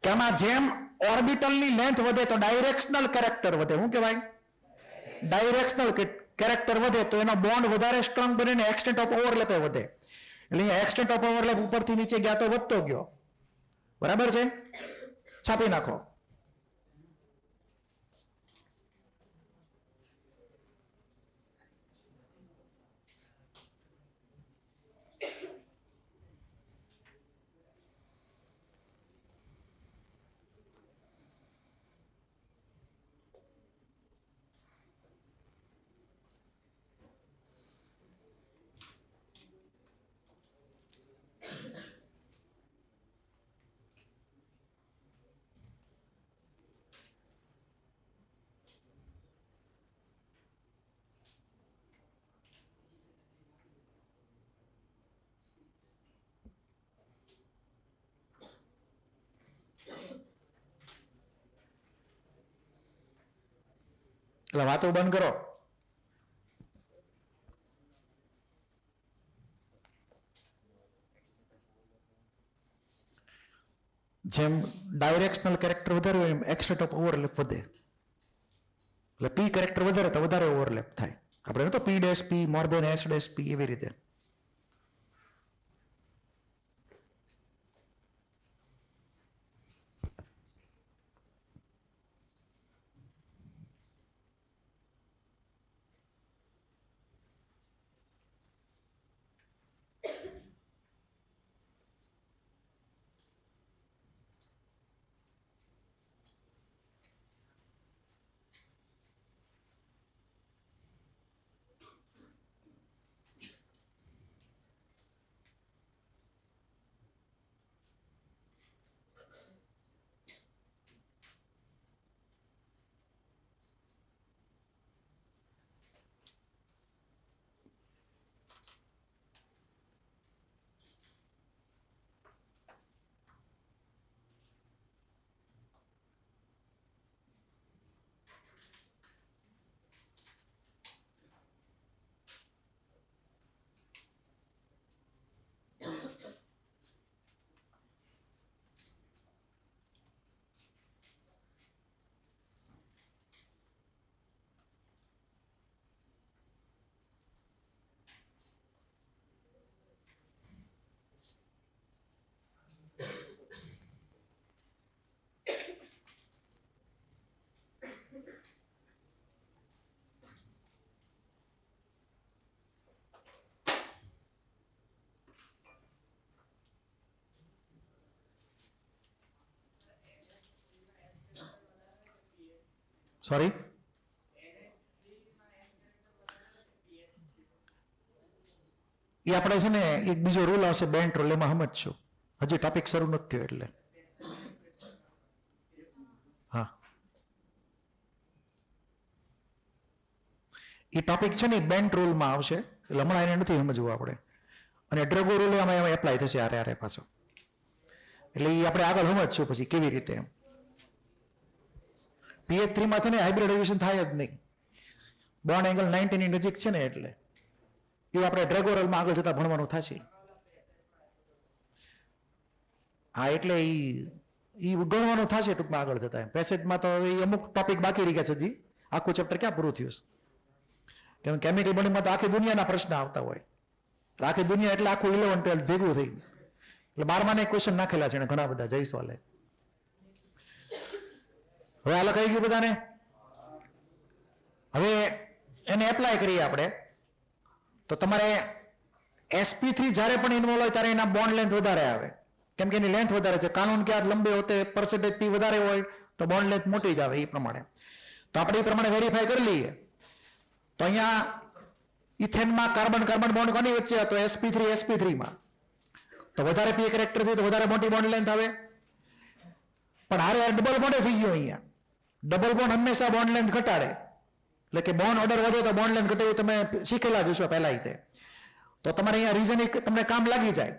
કે આમાં જેમ ઓર્બિટલની લેન્થ વધે તો ડાયરેક્શનલ કેરેક્ટર વધે. શું કહેવાય? ડાયરેક્શનલ કેરેક્ટર વધે તો એનો બોન્ડ વધારે સ્ટ્રોંગ બને ને એક્સટેન્ટ ઓફ ઓવરલેપ વધે. એટલે અહીંયા એક્સટેન્ટ ઓફ ઓવરલેપ ઉપરથી નીચે ગયા તો વધતો ગયો. બરાબર છે? છાપી નાખો. એટલે વાતો બંધ કરો. જેમ ડાયરેક્શનલ કેરેક્ટર વધારે હોય એમ એક્સટેન્ટ ઓફ ઓવરલેપ વધે. એટલે પી કેરેક્ટર વધારે તો વધારે ઓવરલેપ થાય. આપણે તો પી ડેશ પી મોર દેન એસ ડેશ પી એવી રીતે. સોરી, એ આપણે છે ને એક બીજો રૂલ આવશે બેન્ટ રૂલ, એમાં સમજશું. હજી ટોપિક શરૂ નથી થયો એટલે. હા, એ ટોપિક છે ને બેન્ટ રૂલમાં આવશે, એટલે હમણાં એને નથી સમજવું આપણે. અને ડ્રેગો રૂલ એમાં એપ્લાય થશે આરે પાછો, એટલે એ આપણે આગળ સમજશું પછી કેવી રીતે. PH3 માં છે ને હાઇબ્રિડાઇઝેશન થાય જ નહીં, બોન્ડ એંગલ 90 ની નજીક છે ને, એટલે એ આપણે ડ્રેગો રૂલમાં આગળ જતા ભણવાનું થશે. હા, એટલે એ ગણવાનું થશે ટૂંકમાં આગળ જતા. પેસેજમાં તો એ અમુક ટોપિક બાકી રહી ગયા છે હજી, આખું ચેપ્ટર ક્યાં પૂરું થયું છે. કેમ કેમિકલ બોન્ડિંગમાં તો આખી દુનિયાના પ્રશ્ન આવતા હોય, આખી દુનિયા એટલે આખું 11, 12 ભેગું થઈ ગયું. એટલે 12માં ક્વેશ્ચન નાખેલા છે ને ઘણા બધા જયસ્વાલે. હવે આ લખાઈ ગયું બધાને. હવે એને એપ્લાય કરીએ આપણે, તો તમારે sp3 જ્યારે પણ ઇન્વોલ્વ હોય ત્યારે એના બોન્ડ લેન્થ વધારે આવે, કેમ કે એની લેન્થ વધારે છે. કાનૂન કે આ લંબે હોતે પરસેન્ટેજ p વધારે હોય તો બોન્ડ લેન્થ મોટી જ આવે એ પ્રમાણે. તો આપણે એ પ્રમાણે વેરીફાઈ કરી લઈએ. તો અહીંયા ઇથેનમાં કાર્બન કાર્બન બોન્ડ કોની વચ્ચે હતો? sp3 માં. તો વધારે p કેરેક્ટર થયું તો વધારે મોટી બોન્ડ લેન્થ આવે. પણ હારે ડબલ બોન્ડ થઈ ગયો. અહીંયા ડબલ બોન્ડ હંમેશા બોન્ડ લેન્થ ઘટાડે, એટલે કે બોન્ડ ઓર્ડર વધે તો બોન્ડ લેન્થ ઘટે, એવું તમે શીખેલા જશો પહેલા રીતે. તો તમારે અહીંયા રીઝનિંગ તમને કામ લાગી જાય.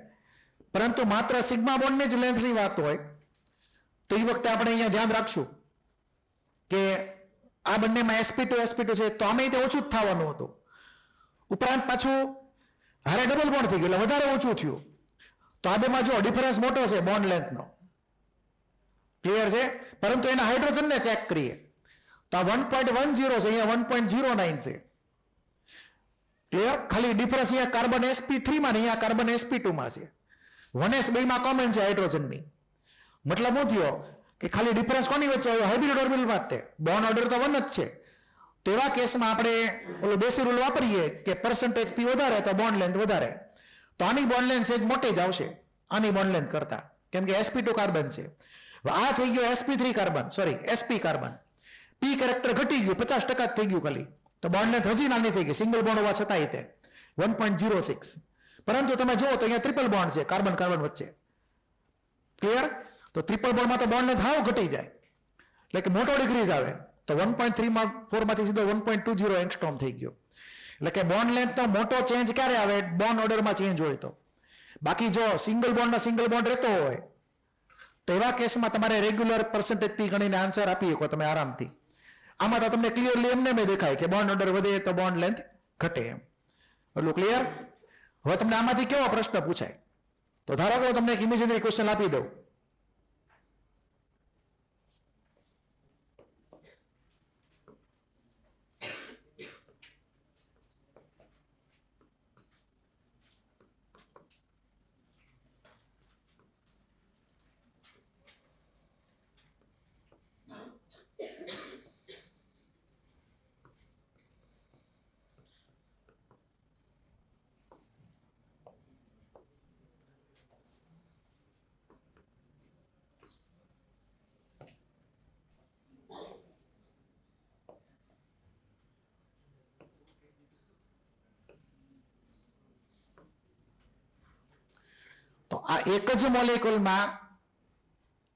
પરંતુ માત્ર સિગ્મા બોન્ડની જ લેન્થની વાત હોય તો એ વખતે આપણે અહીંયા ધ્યાન રાખશું કે આ બંનેમાં sp2 છે તો આમે તે ઓછું જ થવાનું હતું. ઉપરાંત પાછું હારે ડબલ બોન્ડ થઈ ગયું એટલે વધારે ઓછું થયું. તો આ બેમાં જો ડિફરન્સ મોટો છે બોન્ડ લેન્થનો, ક્લિયર છે. પરંતુ એના હાઇડ્રોજનને ચેક કરીએ તો આ 1.10 છે, અહીંયા 1.09 છે. ક્લિયર. ખાલી ડિફરન્સ અહીંયા કાર્બન sp3 માં ને અહીંયા કાર્બન sp2 માં છે. 1s બેમાં કોમન છે હાઇડ્રોજનની. મતલબ શું થયો કે ખાલી ડિફરન્સ કોની વચ્ચે આવ્યો? હાઇબ્રિડ ઓર્બિટલમાં જ. બોન્ડ ઓર્ડર તો 1 જ છે. તેવા કેસમાં આપણે ઓલો દેશી રૂલ વાપરીએ કે પરસેન્ટેજ p વધારે તો બોન્ડ લેન્થ વધારે. તો આની બોન્ડ લેન્થ સેજ મોટી જ આવશે આની બોન્ડ લેન્થ કરતા, કેમ કે sp2 કાર્બન છે. આ થઈ ગયો sp3 carbon, sorry sp carbon. p character ઘટી ગયું, 50% જ થઈ ગયું ખાલી. તો બોન્ડ લેન્થ હજી નાની થઈ ગઈ સિંગલ બોન્ડ હોવા છતાંય તે 1.06. પરંતુ તમે જુઓ તો અહીંયા ટ્રિપલ બોન્ડ છે કાર્બન કાર્બન વચ્ચે. ક્લિયર. તો ટ્રિપલ બોન્ડમાં તો બોન્ડ લેન્થ હાવ ઘટી જાય, એટલે કે મોટો ડિક્રીઝ આવે. તો 1.3 માં 4 માંથી સીધો 1.20 એંગસ્ટ્રોમ થઈ ગયો. એટલે કે બોન્ડ લેન્થનો મોટો ચેન્જ ક્યારે આવે? બોન્ડ ઓર્ડરમાં ચેન્જ હોય તો. બાકી જો સિંગલ બોન્ડ રહેતો હોય તો એવા કેસમાં તમારે રેગ્યુલર પરસેન્ટેજ p ગણીને આન્સર આપી શકો તમે આરામથી. આમાં તો તમને ક્લિયરલી એમને દેખાય કે બોન્ડ ઓર્ડર વધે તો બોન્ડ લેન્થ ઘટે એમ. એટલું ક્લિયર. હવે તમને આમાંથી કેવો પ્રશ્ન પૂછાય? તો ધારો કે હું તમને એક ઇમેજનરી ક્વેશ્ચન આપી દઉં. તો આ એક જ મોલેક્યુલમાં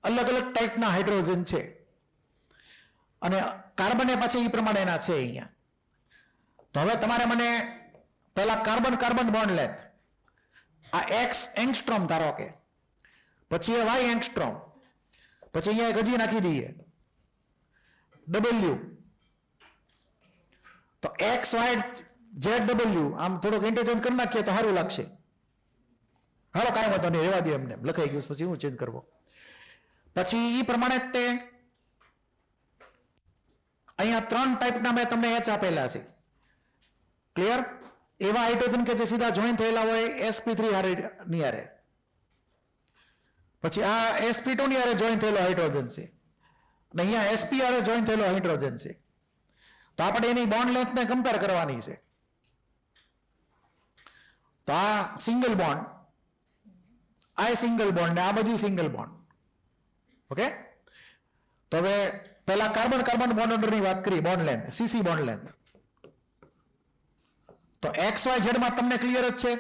અલગ અલગ ટાઈપના હાઇડ્રોજન છે અને કાર્બન એ પાછી એ પ્રમાણેના છે અહીંયા. તો હવે તમારે મને પહેલા કાર્બન કાર્બન બોન્ડ લેન્થ આ x એંગસ્ટ્રોમ ધારો કે, પછી એ y એંગસ્ટ્રોમ, પછી અહીંયા એક હજી નાખી દઈએ w. તો x y z w આમ થોડોક ઇન્ટેન્શન કરી નાખીએ તો સારું લાગશે. હાલો કાંઈ વાંધો નહીં, રહેવા દે એમને, લખાઈ ગયું પછી હું ચેન્જ કરવો. પછી એ પ્રમાણે તે અહીંયા 3 ટાઈપના મેં તમને H આપેલા છે. ક્લિયર. એવા હાઇડ્રોજન કે જે સીધા જોઈન થયેલા હોય sp3 ની હારે. પછી આ sp2 ની હારે જોઈન થયેલો હાઇડ્રોજન છે અને અહીંયા sp હારે જોઈન થયેલો હાઇડ્રોજન છે. તો આપણે એની બોન્ડ લેન્થને કમ્પેર કરવાની છે. તો આ સિંગલ બોન્ડ, આ સિંગલ બોન્ડ ને આ બધી સિંગલ બોન્ડ. ઓકે. તો હવે પહેલા કાર્બન કાર્બન બોન્ડ ઓર્ડરની વાત કરી, bond length cc bond length. તો XYZ માં તમને ક્લિયર જ છે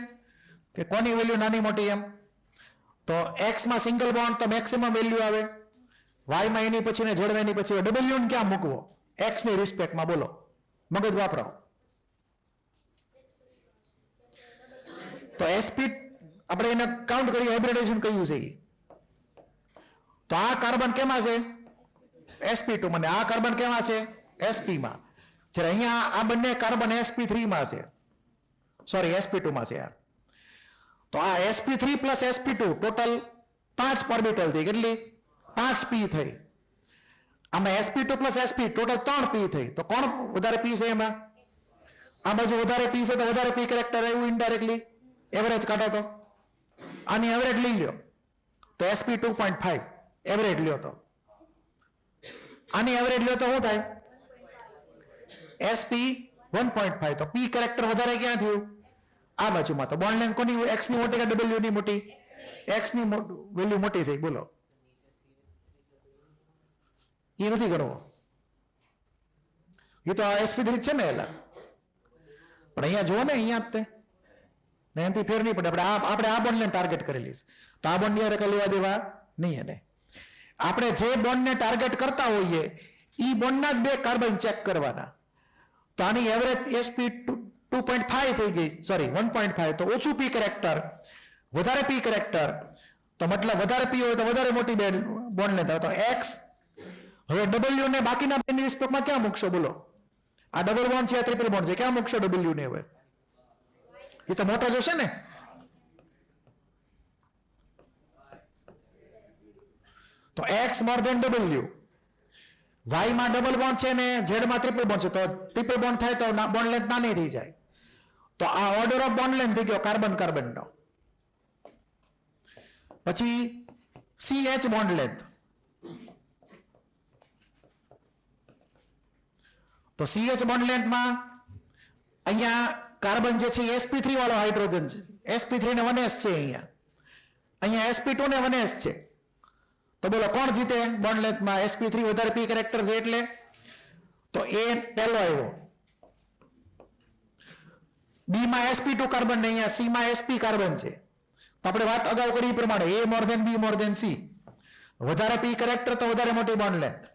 કે કોની વેલ્યુ નાની મોટી એમ. તો એક્સ માં સિંગલ બોન્ડ તો મેક્સિમમ વેલ્યુ આવે, વાયમાં એની પછી ને જોડવા એની પછી ડબલ્યુ ને ક્યાં મૂકવો એક્સ ની રિસ્પેક્ટમાં, બોલો મગજ વાપરો. તો એસપી આપણે એને કાઉન્ટ કરી હાઇબ્રિડાઇઝેશન કયું છે. તો આ કાર્બન કેમાં છે sp2 માં, આ કાર્બન કેમાં છે sp માં. જ્યારે અહીંયા આ બંને કાર્બન sp3 માં છે, સોરી sp2 માં છે. તો આ sp3 plus sp2 total 5 orbital થઈ, કેટલી 5 p થઈ. આમાં sp2 plus sp total 3 p થઈ. તો કોણ વધારે p છે એમાં? આ બાજુ વધારે p છે તો વધારે p કેરેક્ટર આવ્યું ઇનડાયરેક્ટલી. એવરેજ કાઢો તો આની એવરેજ લઈ લ્યો તો sp 2.5 એવરેજ લ્યો તો આની એવરેજ લ્યો તો શું થાય sp 1.5. તો p કેરેક્ટર વધારે ક્યાં થયું? આ બાજુમાં. તો બોન્ડ લેન્થ કોની x ની મોટી કે w ની મોટી? x ની વેલ્યુ મોટી થઈ. બોલો એ નથી ગણવો, એ તો sp3 છે ને એલા. પણ અહીંયા જુઓ ને, અહીંયા જ તે એનાથી ફેર નહીં પડે. આપણે આ બોન્ડને ટાર્ગેટ કરેલી છે તો આ બોન્ડ ની લેવા દેવા નહીં. એને આપણે જે બોન્ડને ટાર્ગેટ કરતા હોઈએ એ બોન્ડના જ 2 કાર્બન ચેક કરવાના. તો આની એવરેજ sp 2.5 થઈ ગઈ, સોરી 1.5. તો ઓછું p કેરેક્ટર, વધારે p કેરેક્ટર, તો મતલબ વધારે p હોય તો વધારે મોટી બોન્ડ લેતા. તો x હવે w ને બાકીના બેની રિસ્પેક્ટમાં ક્યાં મૂકશો? બોલો આ ડબલ બોન્ડ છે, આ ટ્રિપલ બોન્ડ છે, ક્યાં મૂકશો w ને? હવે એ તો મોટો જોશે ને. તો x more than w. y માં ડબલ બોન્ડ છે ને z માં ટ્રિપલ બોન્ડ છે, તો ટ્રિપલ બોન્ડ થાય તો બોન્ડ લેન્થ નાની થઈ જાય. તો આ ઓર્ડર ઓફ બોન્ડ લેન્થ થઈ ગયો કાર્બન કાર્બન નો. પછી CH બોન્ડ લેન્થ. તો CH બોન્ડ લેન્થ માં અહીંયા કાર્બન જે છે sp3 વાળો હાઇડ્રોજન છે, sp3 ને 1s છે, અહીંયા sp2 ને 1s છે. તો બોલો કોણ જીતે બોન્ડ લેન્થમાં? sp3 વધારે p કેરેક્ટર છે એટલે. તો a પહેલો આવ્યો. b માં sp2 કાર્બન ને અહીંયા c માં sp કાર્બન છે. તો આપણે વાત અગાઉ કરી એ પ્રમાણે a more than b more than c, વધારે p કેરેક્ટર તો વધારે મોટી બોન્ડ લેન્થ.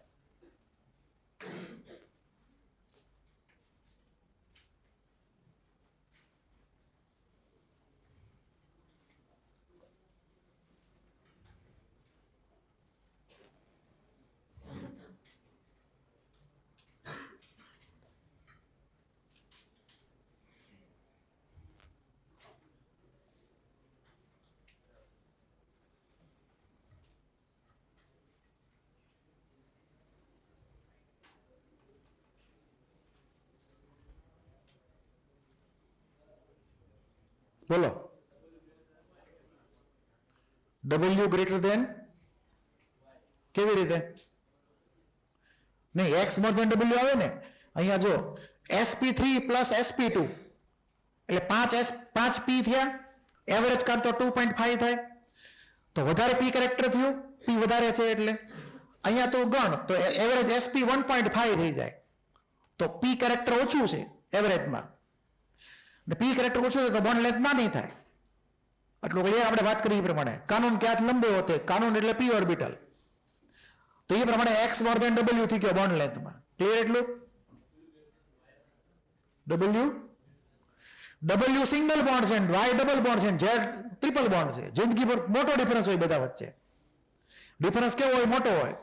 બોલો w ગ્રેટર ધેન કેવી રીતે? નહીં, x મોર ધેન w આવે ને. અહીંયા જો sp3 પ્લસ sp2 એટલે 5 p થયા, એવરેજ કાઢતો 2.5 થાય. તો વધારે p કેરેક્ટર થયું, p વધારે છે એટલે. અહીંયા તો ગણ તો એવરેજ sp 1.5 થઈ જાય. તો p કેરેક્ટર ઓછું છે એવરેજમાં, p કેરેક્ટર ઓછું છે તો બોન્ડ લેન્થ નાની થાય. એટલું ક્લિયર? આપણે વાત કરી એ પ્રમાણે કાનૂન ક્યાં લંબે હોતે, કાનૂન એટલે p ઓર્બિટલ. તો એ પ્રમાણે x મોર ધેન w થઈ ગયો બોન્ડ લેન્થમાં. ક્લિયર? એટલું w સિંગલ બોન્ડ છે, y ડબલ બોન્ડ છે, z ટ્રિપલ બોન્ડ છે. જિંદગી પર મોટો ડિફરન્સ હોય બધા વચ્ચે. ડિફરન્સ કેવો હોય? મોટો હોય.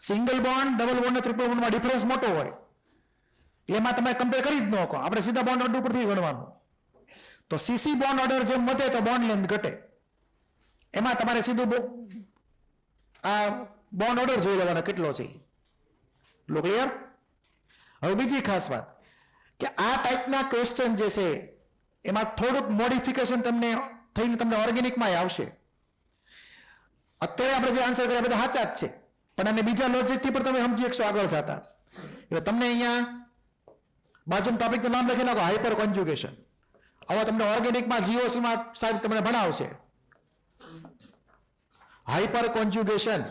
સિંગલ બોન્ડ, ડબલ બોન્ડ ને ટ્રિપલ બોન્ડમાં ડિફરન્સ મોટો હોય. એમાં તમે કમ્પેર કરી જ ન શકો. આપણે સીધા બોન્ડ ઓર્ડર ઉપરથી ગણવાનું. તો સીસી બોન્ડ ઓર્ડર જેમ વધે તો બોન્ડ લેન્થ ઘટે. એમાં તમારે સીધું આ બોન્ડ ઓર્ડર જોઈ લેવાનો કેટલો છે. ક્લિયર? હવે બીજી ખાસ વાત કે આ ટાઈપના ક્વેશ્ચન જે છે એમાં થોડુંક મોડિફિકેશન તમને થઈને તમને ઓર્ગેનિકમાં આવશે. અત્યારે આપણે જે આન્સર કર્યા બધા સાચા જ છે, પણ આને બીજા લોજિકથી પણ તમે સમજી શકશો આગળ જતા. એટલે તમને અહીંયા બાજુનું ટોપિકનું નામ લખી નાખો, હાઇપર કોન્જ્યુગેશન. હવે તમને ઓર્ગેનિકમાં જીઓસીમાં સાહેબ તમને ભણાવશે હાઇપર કોન્જ્યુગેશન.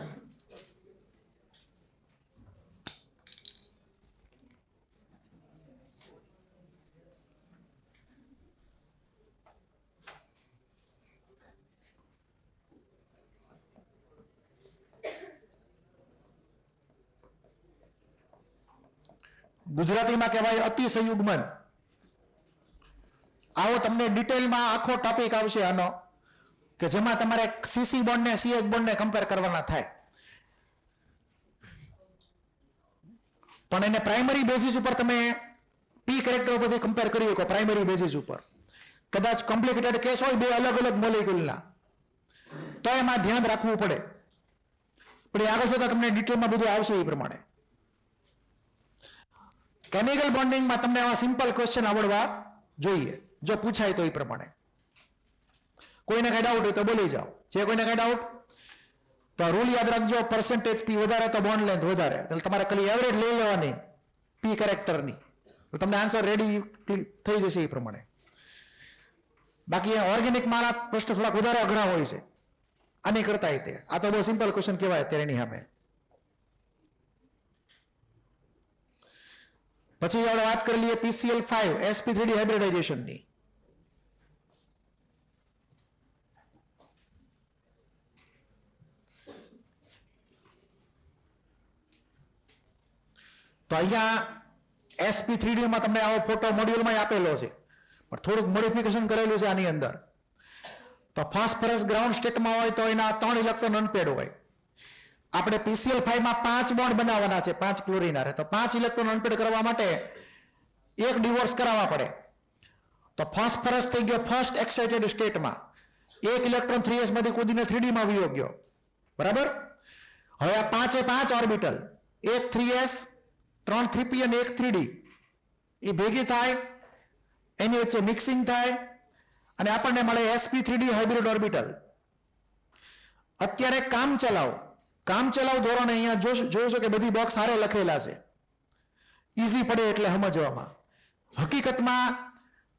ગુજરાતીમાં કહેવાય અતિસંયુગ્મન. આવો તમને ડિટેલમાં આખો ટોપિક આવશે આનો, કે જેમાં તમારે સીસી બોન્ડ ને સીએચ બોન્ડ ને કમ્પેર કરવાના થાય. પણ એને પ્રાઇમરી બેઝિસ ઉપર તમે પી કેરેક્ટર પરથી કમ્પેર કરી શકો. પ્રાઇમરી બેઝિસ ઉપર કદાચ કોમ્પ્લિકેટેડ કેસ હોય, બે અલગ અલગ મોલેક્યુલના, તો એમાં ધ્યાન રાખવું પડે. પણ એ આગળ જતા તમને ડિટેલમાં બધું આવશે એ પ્રમાણે. કેમિકલ બોન્ડિંગમાં તમને આવા સિમ્પલ ક્વેશ્ચન આવડવા જોઈએ, જો પૂછાય તો એ પ્રમાણે. કોઈને કઈ ડાઉટ હોય તો બોલી જાઓ. જે કોઈને કઈ ડાઉટ તો રૂલ યાદ રાખજો, પર્સન્ટેજ પી વધારે તો બોન્ડ લેન્થ વધારે. એટલે તમારે ખાલી એવરેજ લઈ લેવાની પી કેરેક્ટરની, તો તમને આન્સર રેડી થઈ જશે એ પ્રમાણે. બાકી ઓર્ગેનિક મારા પ્રશ્ન થોડાક વધારે અઘરા હોય છે આની કરતા. તે આ તો બહુ સિમ્પલ ક્વેશ્ચન કહેવાય અત્યારે એની સામે. પછી આપણે વાત કરી લઈએ PCl5 sp3d હાઇબ્રિડાઇઝેશનની. તો અહીંયા sp3d માં તમને આવો ફોટો મોડ્યુલમાં આપેલો છે, પણ થોડુંક મોડિફિકેશન કરેલું છે આની અંદર. તો ફોસ્ફરસ ગ્રાઉન્ડ સ્ટેટમાં હોય તો એના 3 ઇલેક્ટ્રોન અનપેડ હોય. આપણે PCl5 માં 5 બોન્ડ બનાવવાના છે, 5 ક્લોરીન હારે. તો 5 ઇલેક્ટ્રોન અનપેડ કરવા માટે એક ડિવોર્સ કરાવવા પડે. તો ફોસ્ફરસ થઈ ગયો ફર્સ્ટ એક્સાઇટેડ સ્ટેટમાં, 1 ઇલેક્ટ્રોન 3s માંથી કૂદીને 3d માં વયો ગયો. બરાબર. હવે આ 5 ઓર્બિટલ, 1 3s 3 3p અને 1 3d એ ભેગી થાય, એની વચ્ચે મિક્સિંગ થાય અને આપણને મળે sp3d હાઇબ્રિડ ઓર્બિટલ. અત્યારે કામ ચલાવ ધોરણે અહીંયા જોયું છો કે બધી બોક્સ હારે લખેલા છે, ઈઝી પડે એટલે સમજવામાં. હકીકતમાં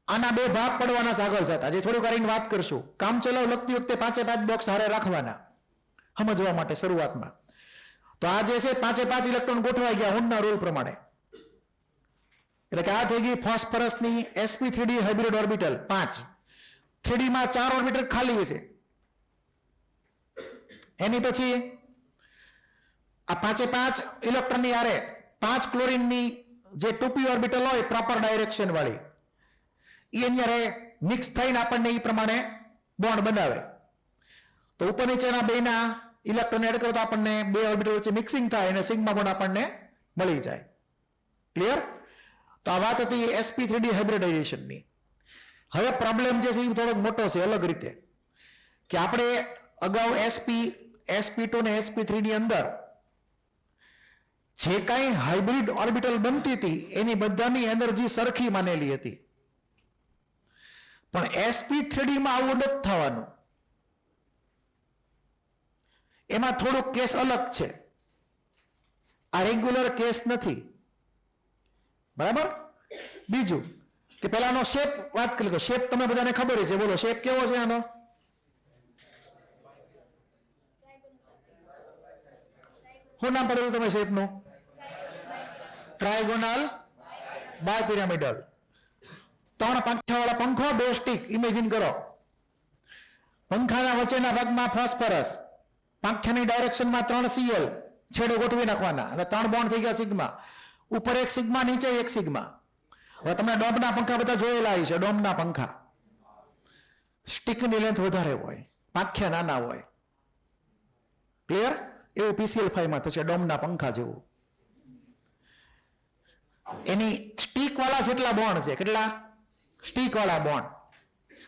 આના બે ભાગ પડવાના છે આગળ જતા, જે થોડીક વાર વાત કરશું. કામ ચલાવ લખતી વખતે 5 બોક્સ હારે રાખવાના સમજવા માટે શરૂઆતમાં. તો આ જે છે 5 ઇલેક્ટ્રોન ગોઠવાઈ ગયા હુનના રૂલ પ્રમાણે. એટલે કે આ થઈ ગઈ ફોસ્ફરસની sp3d હાઇબ્રિડ ઓર્બિટલ 5. 3d માં 4 ઓર્બિટલ ખાલી છે. એની પછી આ 5 ઇલેક્ટ્રોનની આરે 5 ક્લોરીનની જે 2p ઓર્બિટલ હોય પ્રોપર ડાયરેક્શન વાળી, એ એની મિક્સ થઈને આપણને એ પ્રમાણે બોન્ડ બનાવે. તો ઉપર નીચેના બેના ઇલેક્ટ્રોન એડ કરો તો આપણને 2 ઓર્બિટલ વચ્ચે મિક્સિંગ થાય અને સિગ્મા બોન્ડ આપણને મળી જાય. ક્લિયર? તો આ વાત હતી sp3d હાઇબ્રિડાઇઝેશનની. હવે પ્રોબ્લેમ જે છે એ થોડોક મોટો છે અલગ રીતે, કે આપણે અગાઉ sp2 ને sp3 ની અંદર જે કાંઈ હાઇબ્રિડ ઓર્બિટલ બનતી હતી એની બધાની એનર્જી સરખી માનેલી હતી. પણ sp3d માં આવું નથી થવાનું. એમાં થોડોક કેસ અલગ છે, આ રેગ્યુલર કેસ નથી. બરાબર. બીજું કે પેલાનો શેપ વાત કરી, તો શેપ તમે બધાને ખબર છે. બોલો શેપ કેવો છે આનો? શું નામ પડેલું તમે શેપનું? ટ્રાયગોનલ બાયપિરામિડલ. 3 પાંખિયાવાળા પંખો, 2 સ્ટીક. ઇમેજિન કરો. પંખાના વચ્ચેના ભાગમાં ફોસ્ફરસ, પાંખિયાની ડાયરેક્શનમાં 3 Cl છેડે ગોઠવી નાખવાના અને 3 બોન્ડ થઈ ગયા સિગ્મા. ઉપર 1 સિગ્મા, નીચે 1 સિગ્મા. હવે તમે ડોમના પંખા બધા જોયેલા છે. ડોમના પંખા સ્ટીકની લેન્થ વધારે હોય, પાંખિયા નાના હોય. ક્લિયર? એવું PCl5 માં થશે, ડોમના પંખા જેવું. એની સ્ટીક વાળા જેટલા બોન્ડ છે, કેટલા સ્ટીક વાળા બોન્ડ,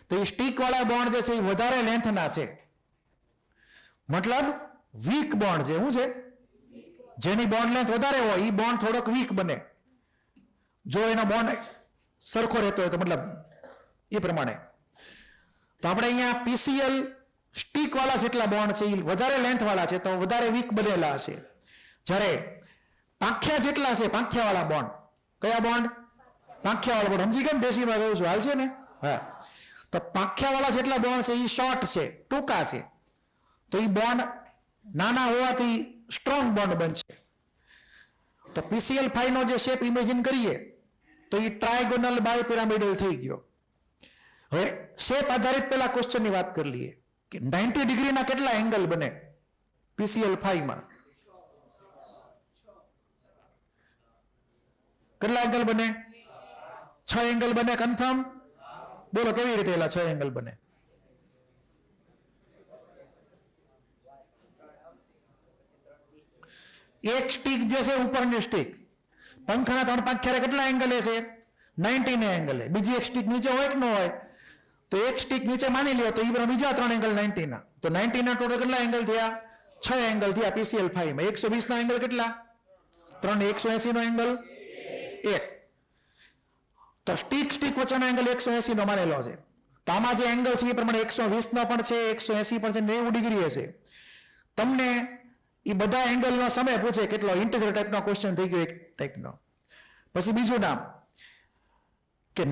તો એ સ્ટીક વાળા બોન્ડ જે છે એ વધારે લેન્થના છે. મતલબ વીક બોન્ડ છે. શું છે? જેની બોન્ડ લેન્થ વધારે હોય એ બોન્ડ થોડોક વીક બને. જો એનો બોન્ડ સરખો રહેતો હોય તો મતલબ એ પ્રમાણે. તો આપણે અહીંયા PCl સ્ટીક વાળા જેટલા બોન્ડ છે એ વધારે લેન્થ વાળા છે, તો વધારે વીક બનેલા હશે. જ્યારે પાંખિયા જેટલા છે, પાંખિયા વાળા બોન્ડ, કયા બોન્ડ? પાંખિયા વાળા બોન્ડ. સમજી ગયા? દેશીમાં કહું છું, હાલ છે ને? હા. તો પાંખિયા વાળા જેટલા બોન્ડ છે એ શોર્ટ છે, ટૂંકા છે. તો એ બોન્ડ નાના હોવાથી સ્ટ્રોંગ બોન્ડ બનશે. તો PCl5 નો જે શેપ ઇમેજિન કરીએ તો એ ટ્રાયગોનલ બાયપિરામિડલ થઈ ગયો. હવે શેપ આધારિત પેલા ક્વેશ્ચનની વાત કરી લઈએ કે 90 ડિગ્રીના કેટલા એંગલ બને PCl5 માં? કેટલા એંગલ બને? 6 એંગલ બને. કન્ફર્મ? બોલો કેવી રીતે એલા 6 એંગલ બને? એક સ્ટીક જે છે ઉપરની સ્ટીક, પંખાના 3 પાંખિયારે કેટલા એંગલે છે? 90 એંગલે. બીજી એક સ્ટીક નીચે હોય કે ન હોય? તો એક સ્ટીક નીચે માની લ્યો તો એ બીજા 3 એંગલ 90 ના. તો 90 ના ટોટલ કેટલા એંગલ થયા? 6 એંગલ થયા PCL 5 માં. 120 ના એંગલ કેટલા? 3. 180 નો એંગલ 1. તો સ્ટીક વચ્ચેનો એંગલ 180 નો માનેલો છે. તો આમાં જે એંગલ છે એ પ્રમાણે 120 નો પણ છે, 180 પણ છે, 90 ડિગ્રી હશે. તમને એ બધા એંગલનો સમય પૂછે કેટલો, ઇન્ટિજર ટાઈપનો ક્વેશ્ચન થઈ ગયો એક ટાઈપનો. પછી બીજું નામ કે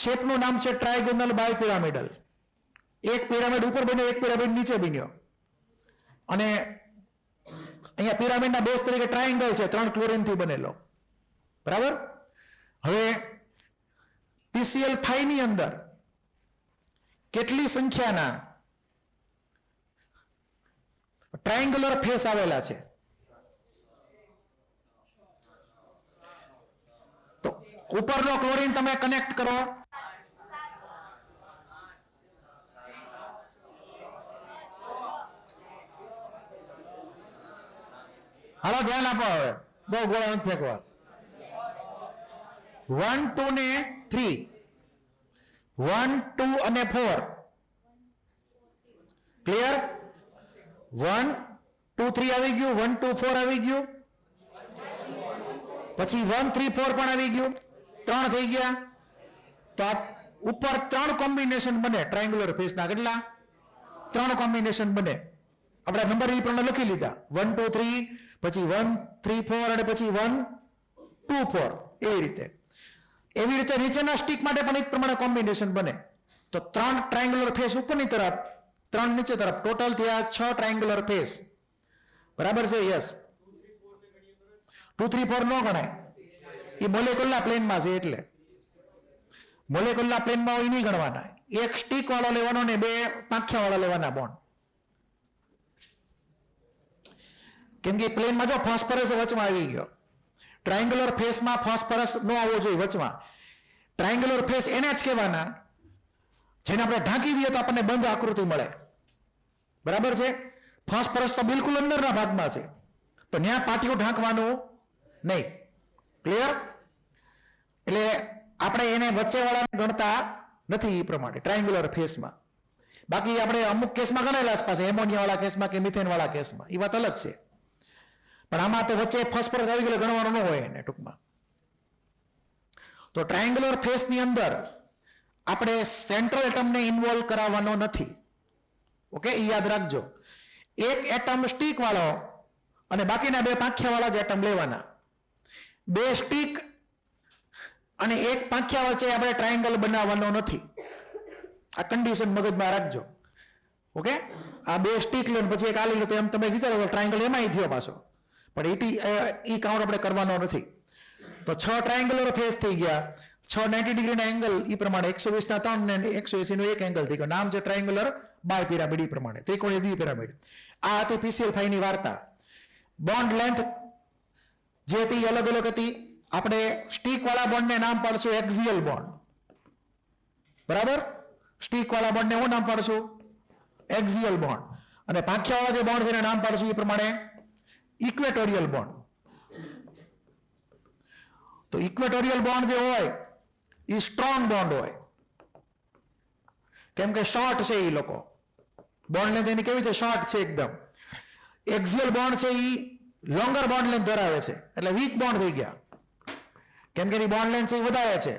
શેપનું નામ છે ટ્રાયગોનલ બાય પિરામિડલ. એક પિરામિડ ઉપર બન્યો, એક પિરામિડ નીચે બન્યો, અને અહીંયા પિરામિડના બેઝ તરીકે ટ્રાયેંગલ છે, 3 ક્લોરીનથી બનેલો. બરાબર? હવે PCL 5 ની અંદર કેટલી સંખ્યાના ટ્રાયેંગ્યુલર ફેસ આવેલા છે? તો ઉપરનો ક્લોરીન તમે કનેક્ટ કરો. હાલો ધ્યાન આપો, હવે બહુ ગોળા નથી ફેંકવા. 1, 2 ને 3, 1, 2 અને 4. ક્લિયર? 1, 2, 3 આવી ગયું, 1, 2, 4 આવી ગયું, પછી 1, 3, 4 પણ આવી ગયું, 3 થઈ ગયા. તો આ ઉપર 3 કોમ્બિનેશન બને ટ્રાયેંગ્યુલર ફેસના. કેટલા? 3 કોમ્બિનેશન બને. આપણે નંબર એ પ્રમાણે લખી લીધા, 1, 2, 3, પછી 1, 3, 4 અને પછી 1, 2, 4. એવી રીતે નીચેના સ્ટીક માટે પણ એક પ્રમાણે કોમ્બિનેશન બને. તો 3 ટ્રાયેંગ્યુલર ફેસ ઉપરની તરફ, 3 નીચે તરફ, ટોટલ થયા 6 ટ્રાયેંગ્યુલર ફેસ. બરાબર છે? યસ. 2, 3, 4 નો ગણાય, એ મોલેક્યુલના પ્લેનમાં છે. એટલે મોલેક્યુલના પ્લેનમાં હોય નહીં ગણવાના. એક સ્ટીક વાળો લેવાનો ને 2 પાંખિયા વાળા લેવાના બોન્ડ. કેમ કે પ્લેનમાં જો ફોસ્ફરસ વચમાં આવી ગયો, ટ્રાયેંગ્યુલર ફેસમાં ફોસ્ફરસ ન આવવો જોઈએ વચમાં. ટ્રાયેંગ્યુલર ફેસ એને જ કહેવાના જેને આપણે ઢાંકી દઈએ તો આપણને બંધ આકૃતિ મળે. બરાબર છે? ફોસ્ફરસ તો બિલકુલ અંદરના ભાગમાં છે, તો ત્યાં પાટીઓ ઢાંકવાનું નહીં. ક્લિયર? એટલે આપણે એને વચ્ચેવાળાને ગણતા નથી એ પ્રમાણે ટ્રાયેંગ્યુલર ફેસમાં. બાકી આપણે અમુક કેસમાં ગણેલા પાસે, એમોનિયાવાળા કેસમાં કે મિથેનવાળા કેસમાં, એ વાત અલગ છે. પણ આમાં તો વચ્ચે ફોસ્ફરસ આવી ગયેલો ગણવાનો ન હોય એને ટૂંકમાં. તો ટ્રાયેંગ્યુલર ફેસની અંદર આપણે સેન્ટ્રલ એટમને ઇન્વોલ્વ કરાવવાનો નથી. ઓકે, એ યાદ રાખજો. એક એટમ સ્ટીક વાળો અને બાકીના 2 પાંખિયા વાળા જ એટમ લેવાના. 2 સ્ટીક અને 1 પાંખિયા વચ્ચે આપણે ટ્રાયેંગલ બનાવવાનો નથી. આ કન્ડિશન મગજમાં રાખજો. ઓકે, આ 2 સ્ટીક લો પછી એક આલી લો તો એમ તમે વિચારો ટ્રાયેંગલ એમાંય થયો પાછો, પણ ઈ કાઉન્ટ આપણે કરવાનો નથી. તો 6 ટ્રાયેંગ્યુલર ફેસ થઈ ગયા, 6 90 ડિગ્રીના એંગલ એ પ્રમાણે 120 ના 3 ને 180 નો 1 એંગલ થઈ ગયો. નામ છે ટ્રાયેંગ્યુલર બાય પિરામિડ. એ પ્રમાણે ત્રિકોણીય દ્વિપિરામિડ. આ હતી PCL 5 ની વાર્તા. બોન્ડ લેન્થ જે હતી અલગ અલગ હતી. આપણે સ્ટીક વાળા બોન્ડને નામ પાડશું એક્ઝિયલ બોન્ડ. બરાબર? સ્ટીક વાળા બોન્ડને હું નામ પાડશું? એક્ઝિયલ બોન્ડ. અને પાંખિયા વાળા જે બોન્ડ છે એને નામ પાડશું એ પ્રમાણે ઇક્વેટોરિયલ બોન્ડ. તો ઇક્વેટોરિયલ બોન્ડ જે હોય એ સ્ટ્રોંગ બોન્ડ હોય, કેમ કે શોર્ટ છે. એ લોકો બોન્ડ લેન્થ એની કેવી છે? શોર્ટ છે એકદમ. એક્ઝિયલ બોન્ડ છે એ લોંગર બોન્ડ લેન્થ ધરાવે છે, એટલે વીક બોન્ડ થઈ ગયા, કેમ કે એની બોન્ડ લેન્થ છે એ વધારે છે.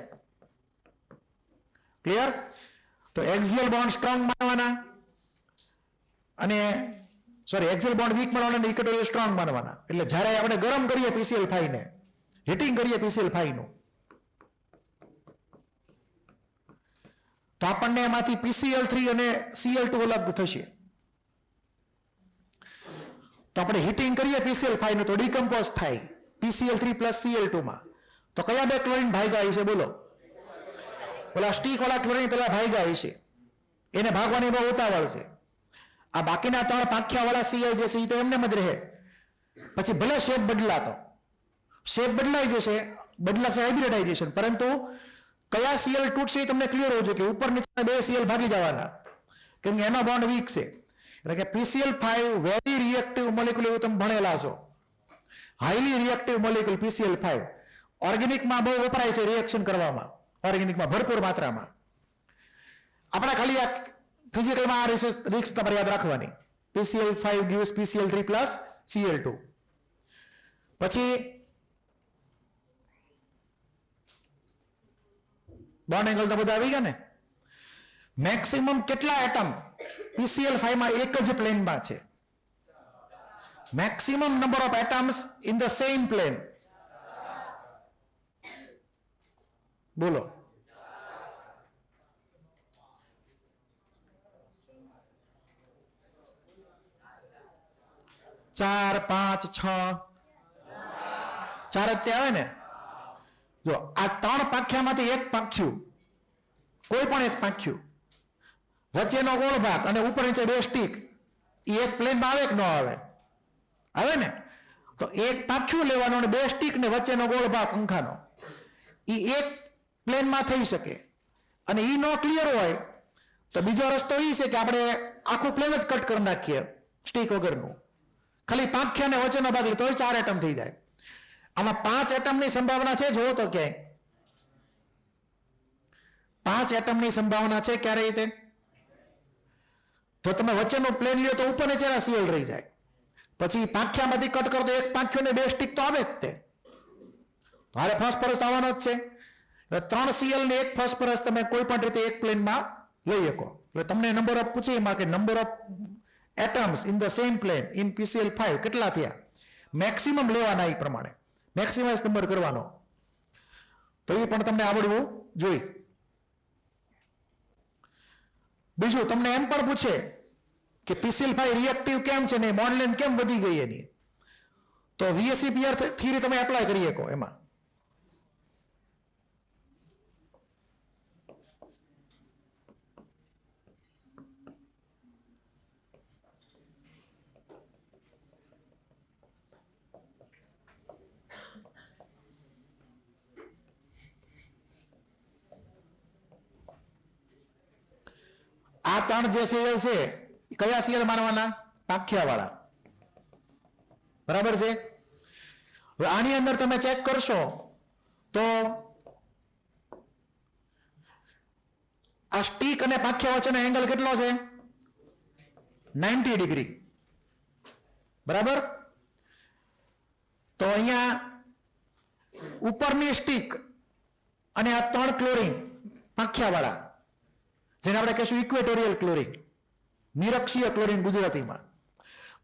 ક્લિયર? તો એક્ઝિયલ બોન્ડ સ્ટ્રોંગ માનવાના અને એક્ઝિયલ બોન્ડ વીક માનવાના અને ઇક્વેટોરિયલ સ્ટ્રોંગ માનવાના. એટલે જ્યારે આપણે ગરમ કરીએ PCL 5 ને, હીટિંગ કરીએ PCL 5 નું, તો આપણને એમાંથી PCl 3 અને Cl2 અલગ થશે. તો આપણે હીટિંગ કરીએ PCL 5 નું તો ડિકમ્પોઝ થાય PCl 3 પ્લસ Cl2 માં. તો કયા 2 ક્લોરીન ભાગ્યા છે? બોલો. ઓલા સ્ટીક વાળા ક્લોરીન પેલા ભાગ્યા છે, એને ભાગવાની બહુ ઉતાવળ છે. આ બાકીના 3 પાંખિયા વાળા Cl જે છે એ તો એમને જ રહે. પછી ભલે શેપ બદલાતો, શેપ બદલાઈ જશે, બદલાશે હાઇબ્રિડાઇઝેશન, પરંતુ કયા સીએલ તૂટશે એ તમને ક્લિયર હોવું જોઈએ કે ઉપર નીચે બે સીએલ ભાગી જવાના, કેમ કે એનો બોન્ડ વીક છે. એટલે કે PCl5 વેરી રિએક્ટિવ મોલેક્યુલ, એવું તમે ભણેલા છો, હાઈલી રિએક્ટિવ મોલેક્યુલ PCl5 ઓર્ગેનિકમાં બહુ વપરાય છે રિએક્શન કરવામાં, ઓર્ગેનિકમાં ભરપૂર માત્રામાં. આપણે ખાલી આ ફિઝિકલમાં આ રિક્સ તમારે યાદ રાખવાની. PCl5 gives PCl3 plus Cl2. પછી બોન્ડ એંગલ તો બધા આવી ગયા ને. મેક્સિમમ કેટલા એટમ PCl5 માં એક જ પ્લેનમાં છે? Maximum number of atoms in the same plane. બોલો. ચાર, 5, 6, 4 જ આવે ને. જો આ 3 પાંખ્યામાંથી એક પાંખ્યું, કોઈ પણ એક પાંખ્યું, વચ્ચેનો ગોળ ભાગ અને ઉપર નીચે 2 સ્ટીક, એ એક પ્લેનમાં આવે કે ન આવે? આવે ને. તો એક પાંખ્યું લેવાનું અને 2 સ્ટીક ને વચ્ચેનો ગોળ ભાગ પંખાનો, એ એક પ્લેનમાં થઈ શકે. અને એ નો ક્લિયર હોય તો બીજો રસ્તો એ છે કે આપણે આખું પ્લેન જ કટ કરી નાખીએ સ્ટીક વગરનું, ખાલી પાંખ્યાને વચ્ચેનો ભાગ લે, તોય 4 એટમ થઈ જાય. આમાં 5 એટમની સંભાવના છે, જોવો તો ક્યાંય 5 એટમની સંભાવના છે. ક્યારે રીતે? તો તમે વચ્ચેનું પ્લેન લ્યો તો ઉપર નીચેના સીએલ રહી જાય. પછી પાંખ્યામાંથી કટ કરો તો એક પાંખ્યો ને 2 સ્ટીક તો આવે જ તે. મારે ફોસ્ફરસ આવવાનો જ છે. એટલે 3 સીએલ ને 1 ફોસ્ફરસ તમે કોઈ પણ રીતે એક પ્લેનમાં લઈ શકો. એટલે તમને નંબર ઓફ પૂછે એમાં કે number of atoms in the same plane in PCl5 કેટલા થયા, મેક્સિમમ લેવાના એ પ્રમાણે મેક્સિમાઇઝ નંબર કરવાનો. તો એ પણ તમને આવડવું જોઈએ. બીજું તમને એમ પણ પૂછે કે PCl5 રિએક્ટિવ કેમ છે ને બોન્ડ લેન્થ કેમ વધી ગઈ એની, તો VSEPR થિયરી તમે એપ્લાય કરી શકો એમાં. આ 3 જે સીએલ છે કયા સીએલ માનવાના? પાંખ્યા વાળા. બરાબર છે. હવે આની અંદર તમે ચેક કરશો તો આ સ્ટીક અને પાંખ્યા વચ્ચેનો એંગલ કેટલો છે? 90 ડિગ્રી. બરાબર. તો અહીંયા ઉપરની સ્ટીક અને આ 3 ક્લોરીન પાંખ્યા વાળા, જેને આપણે કહીશું ઇક્વેટોરિયલ ક્લોરીન, નિરક્ષીય ક્લોરીન ગુજરાતીમાં.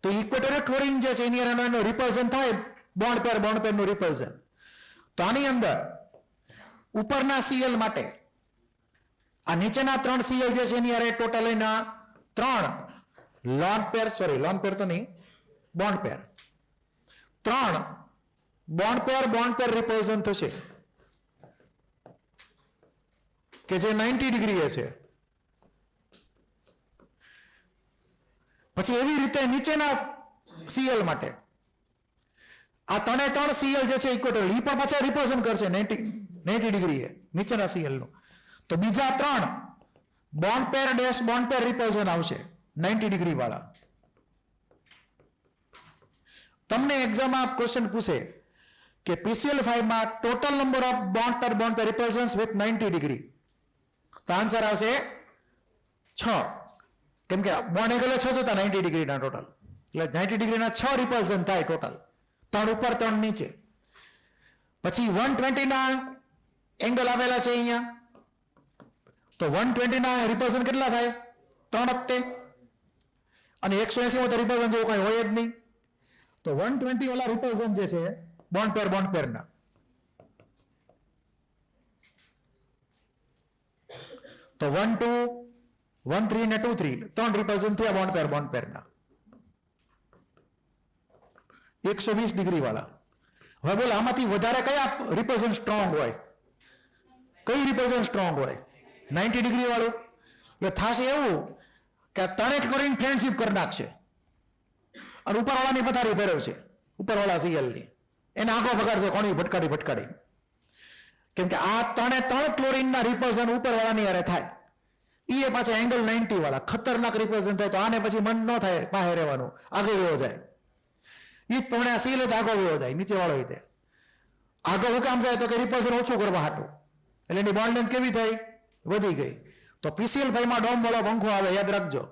તો ઇક્વેટોરિયલ ક્લોરીન જે છે એની એનો રિપલ્ઝન થાય, બોન્ડ પેરનું રિપલ્ઝન. તો આની અંદર ઉપરના સીએલ માટે આ નીચેના 3 સીએલ જે છે એની અરે ટોટલ એના 3 લોન પેર તો નહીં, બોન્ડ પેર, 3 બોન્ડ પેર રિપલ્ઝન થશે કે જે 90 ડિગ્રીએ છે. પછી એવી રીતે નીચેના સીએલ માટે આ 3 સીએલ જે છે ઇક્વેટોરિયલ, એ પણ પાછા રિપલ્ઝન કરશે 90 ડિગ્રીએ નીચેના સીએલ નું. તો બીજા 3 બોન્ડ પેર રિપલ્ઝન આવશે 90 ડિગ્રી વાળા. તમને એક્ઝામમાં ક્વેશ્ચન પૂછે કે PCl5 માં total number of bond pair repulsions with 90 ડિગ્રી, તો આન્સર આવશે 6. કેમ કે બોન્ડ એંગલ 6 હતા 90 ડિગ્રીના ટોટલ, એટલે 90 ડિગ્રીના 6 રિપલ્ઝન થાય ટોટલ, 3 ઉપર 3 નીચે. પછી 120 ના એંગલ આવેલા છે અહીંયા, તો 120 ના રિપલ્ઝન કેટલા થાય? 3 જ તે. અને 180 માં તો રિપલ્ઝન જેવું કઈ હોય જ નહીં. તો 120 વાળા રિપલ્ઝન જે છે બોન્ડ પેરના, તો 1 2 1 3 ને 2 3 3 રિપલ્ઝન થયા બોન્ડ પેરના 120 ડિગ્રી વાળા. હવે બોલો આમાંથી વધારે કયા રિપલ્ઝન સ્ટ્રોંગ હોય? કઈ રિપલ્ઝન સ્ટ્રોંગ હોય? 90 ડિગ્રી વાળું. એટલે થશે એવું કે 3 ક્લોરીન ફ્રેન્ડશિપ કરી નાખશે અને ઉપરવાળાની પથારી ફેરવશે, ઉપરવાળા સીએલ ની એને આંખો ભગાડશે, કોણી ભટકાડી. કેમ કે આ ત્રણે ત્રણ ક્લોરીનના રિપલ્શન ઉપરવાળાની હારે થાય. એ પાછા એંગલ 90 વાળા ખતરનાક રિપલ્શન થાય. તો આને પછી મન ન થાય પાસે રહેવાનું, આગળ વયો જાય. એ જ પ્રમાણે આ સીલ આગળ વયો જાય નીચે વાળો રીતે. આગળ હું કામ જાય તો કે રિપલ્શન ઓછું કરવા હાટું. એટલે એની બોન્ડ લેન્થ કેવી થઈ? વધી ગઈ. તો PCl5 માં ડોમ વાળો પંખો આવે, યાદ રાખજો.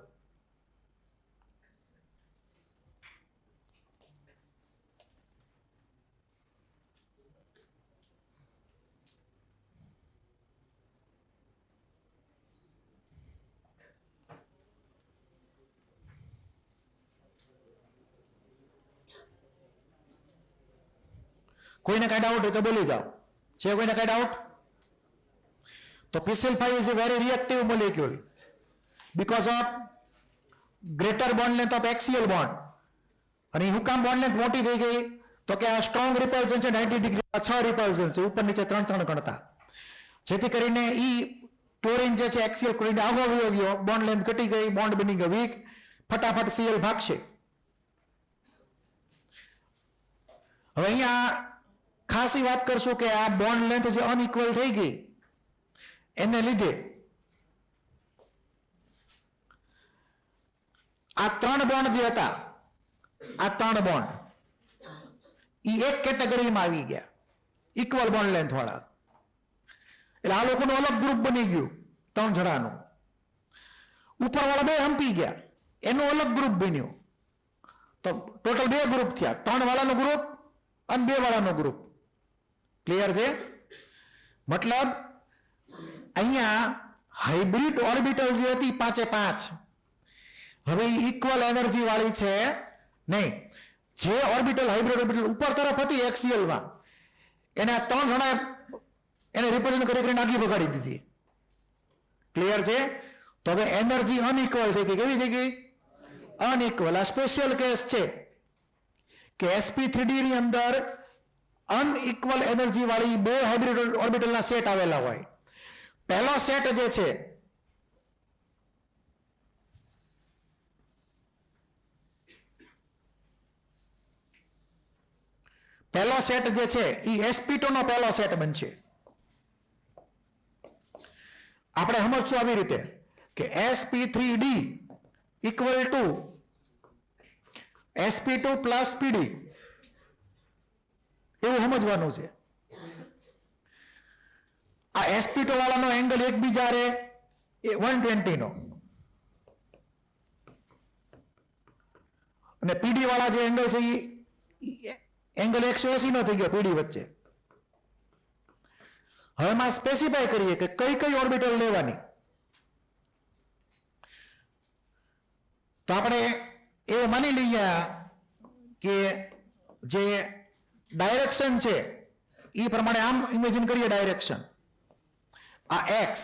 કોઈને કઈ ડાઉટ હોય તો બોલી જાઓ. છે કોઈને કઈ ડાઉટ? તો PCl5 is a very reactive molecule because of greater bond length of axial bond. અને હું કામ બોન્ડ લેન્થ મોટી થઈ ગઈ? તો કે આ સ્ટ્રોંગ રિપલ્શન છે 90 ડિગ્રી, 6 રિપલ્શન છે ઉપર નીચે 3 ગણતા, જેથી કરીને ઈ ક્લોરીન જે છે એક્સિયલ ક્લોરીન આગળ વયો ગયો, બોન્ડ લેન્થ ઘટી ગઈ, બોન્ડ બની ગયો વીક, ફટાફટ Cl ભાગશે. હવે અહીંયા ખાસી વાત કરશું કે આ બોન્ડ લેન્થ જે અનઇક્વલ થઈ ગઈ એને લીધે આ 3 બોન્ડ જે હતા, આ 3 બોન્ડ ઈ એક કેટેગરીમાં આવી ગયા, ઇક્વલ બોન્ડ લેન્થ વાળા. એટલે આ લોકોનું અલગ ગ્રુપ બની ગયું 3 જણાનું. ઉપરવાળા 2 હંપી ગયા, એનું અલગ ગ્રુપ બન્યું. તો ટોટલ 2 ગ્રુપ થયા, 3 વાળાનો ગ્રુપ અને 2 વાળાનો ગ્રુપ. ક્લિયર છે? મતલબ અહીંયા હાઇબ્રિડ ઓર્બિટલ જે હતી 5 હવે ઇક્વલ એનર્જી વાળી છે નહીં. જે ઓર્બિટલ હાઇબ્રિડ ઓર્બિટલ ઉપર તરફ હતી એક્સિયલમાં, એને આ 3 જણા એને રિપ્રેઝન્ટ કરીને આગી ભગાડી દીધી. ક્લિયર છે? તો હવે એનર્જી અનઇક્વલ થઈ ગઈ. કેવી થઈ ગઈ? અનઇક્વલ. આ સ્પેશિયલ કેસ છે કે sp3d ની અંદર અનઇક્વલ એનર્જી વાળી 2 હાઇબ્રિડ ઓર્બિટલના સેટ આવેલા હોય. પહેલો સેટ જે છે એ sp2 નો પહેલો સેટ બનશે. આપણે સમજશું આવી રીતે કે sp3d equal to sp2 plus pd, એવું સમજવાનું છે. આ sp2 વાળાનો એંગલ એકબીજા રે 120 નો, અને pd વાળા જે એંગલ છે એ એંગલ 180 નો થઈ ગયો પીડી વચ્ચે. હવે માં સ્પેસિફાય કરીએ કે કઈ કઈ ઓર્બિટલ લેવાની. તો આપણે એવું માની લઈએ કે જે ડાયરેક્શન છે એ પ્રમાણે આમ ઇમેજિન કરીએ ડાયરેક્શન. આ x,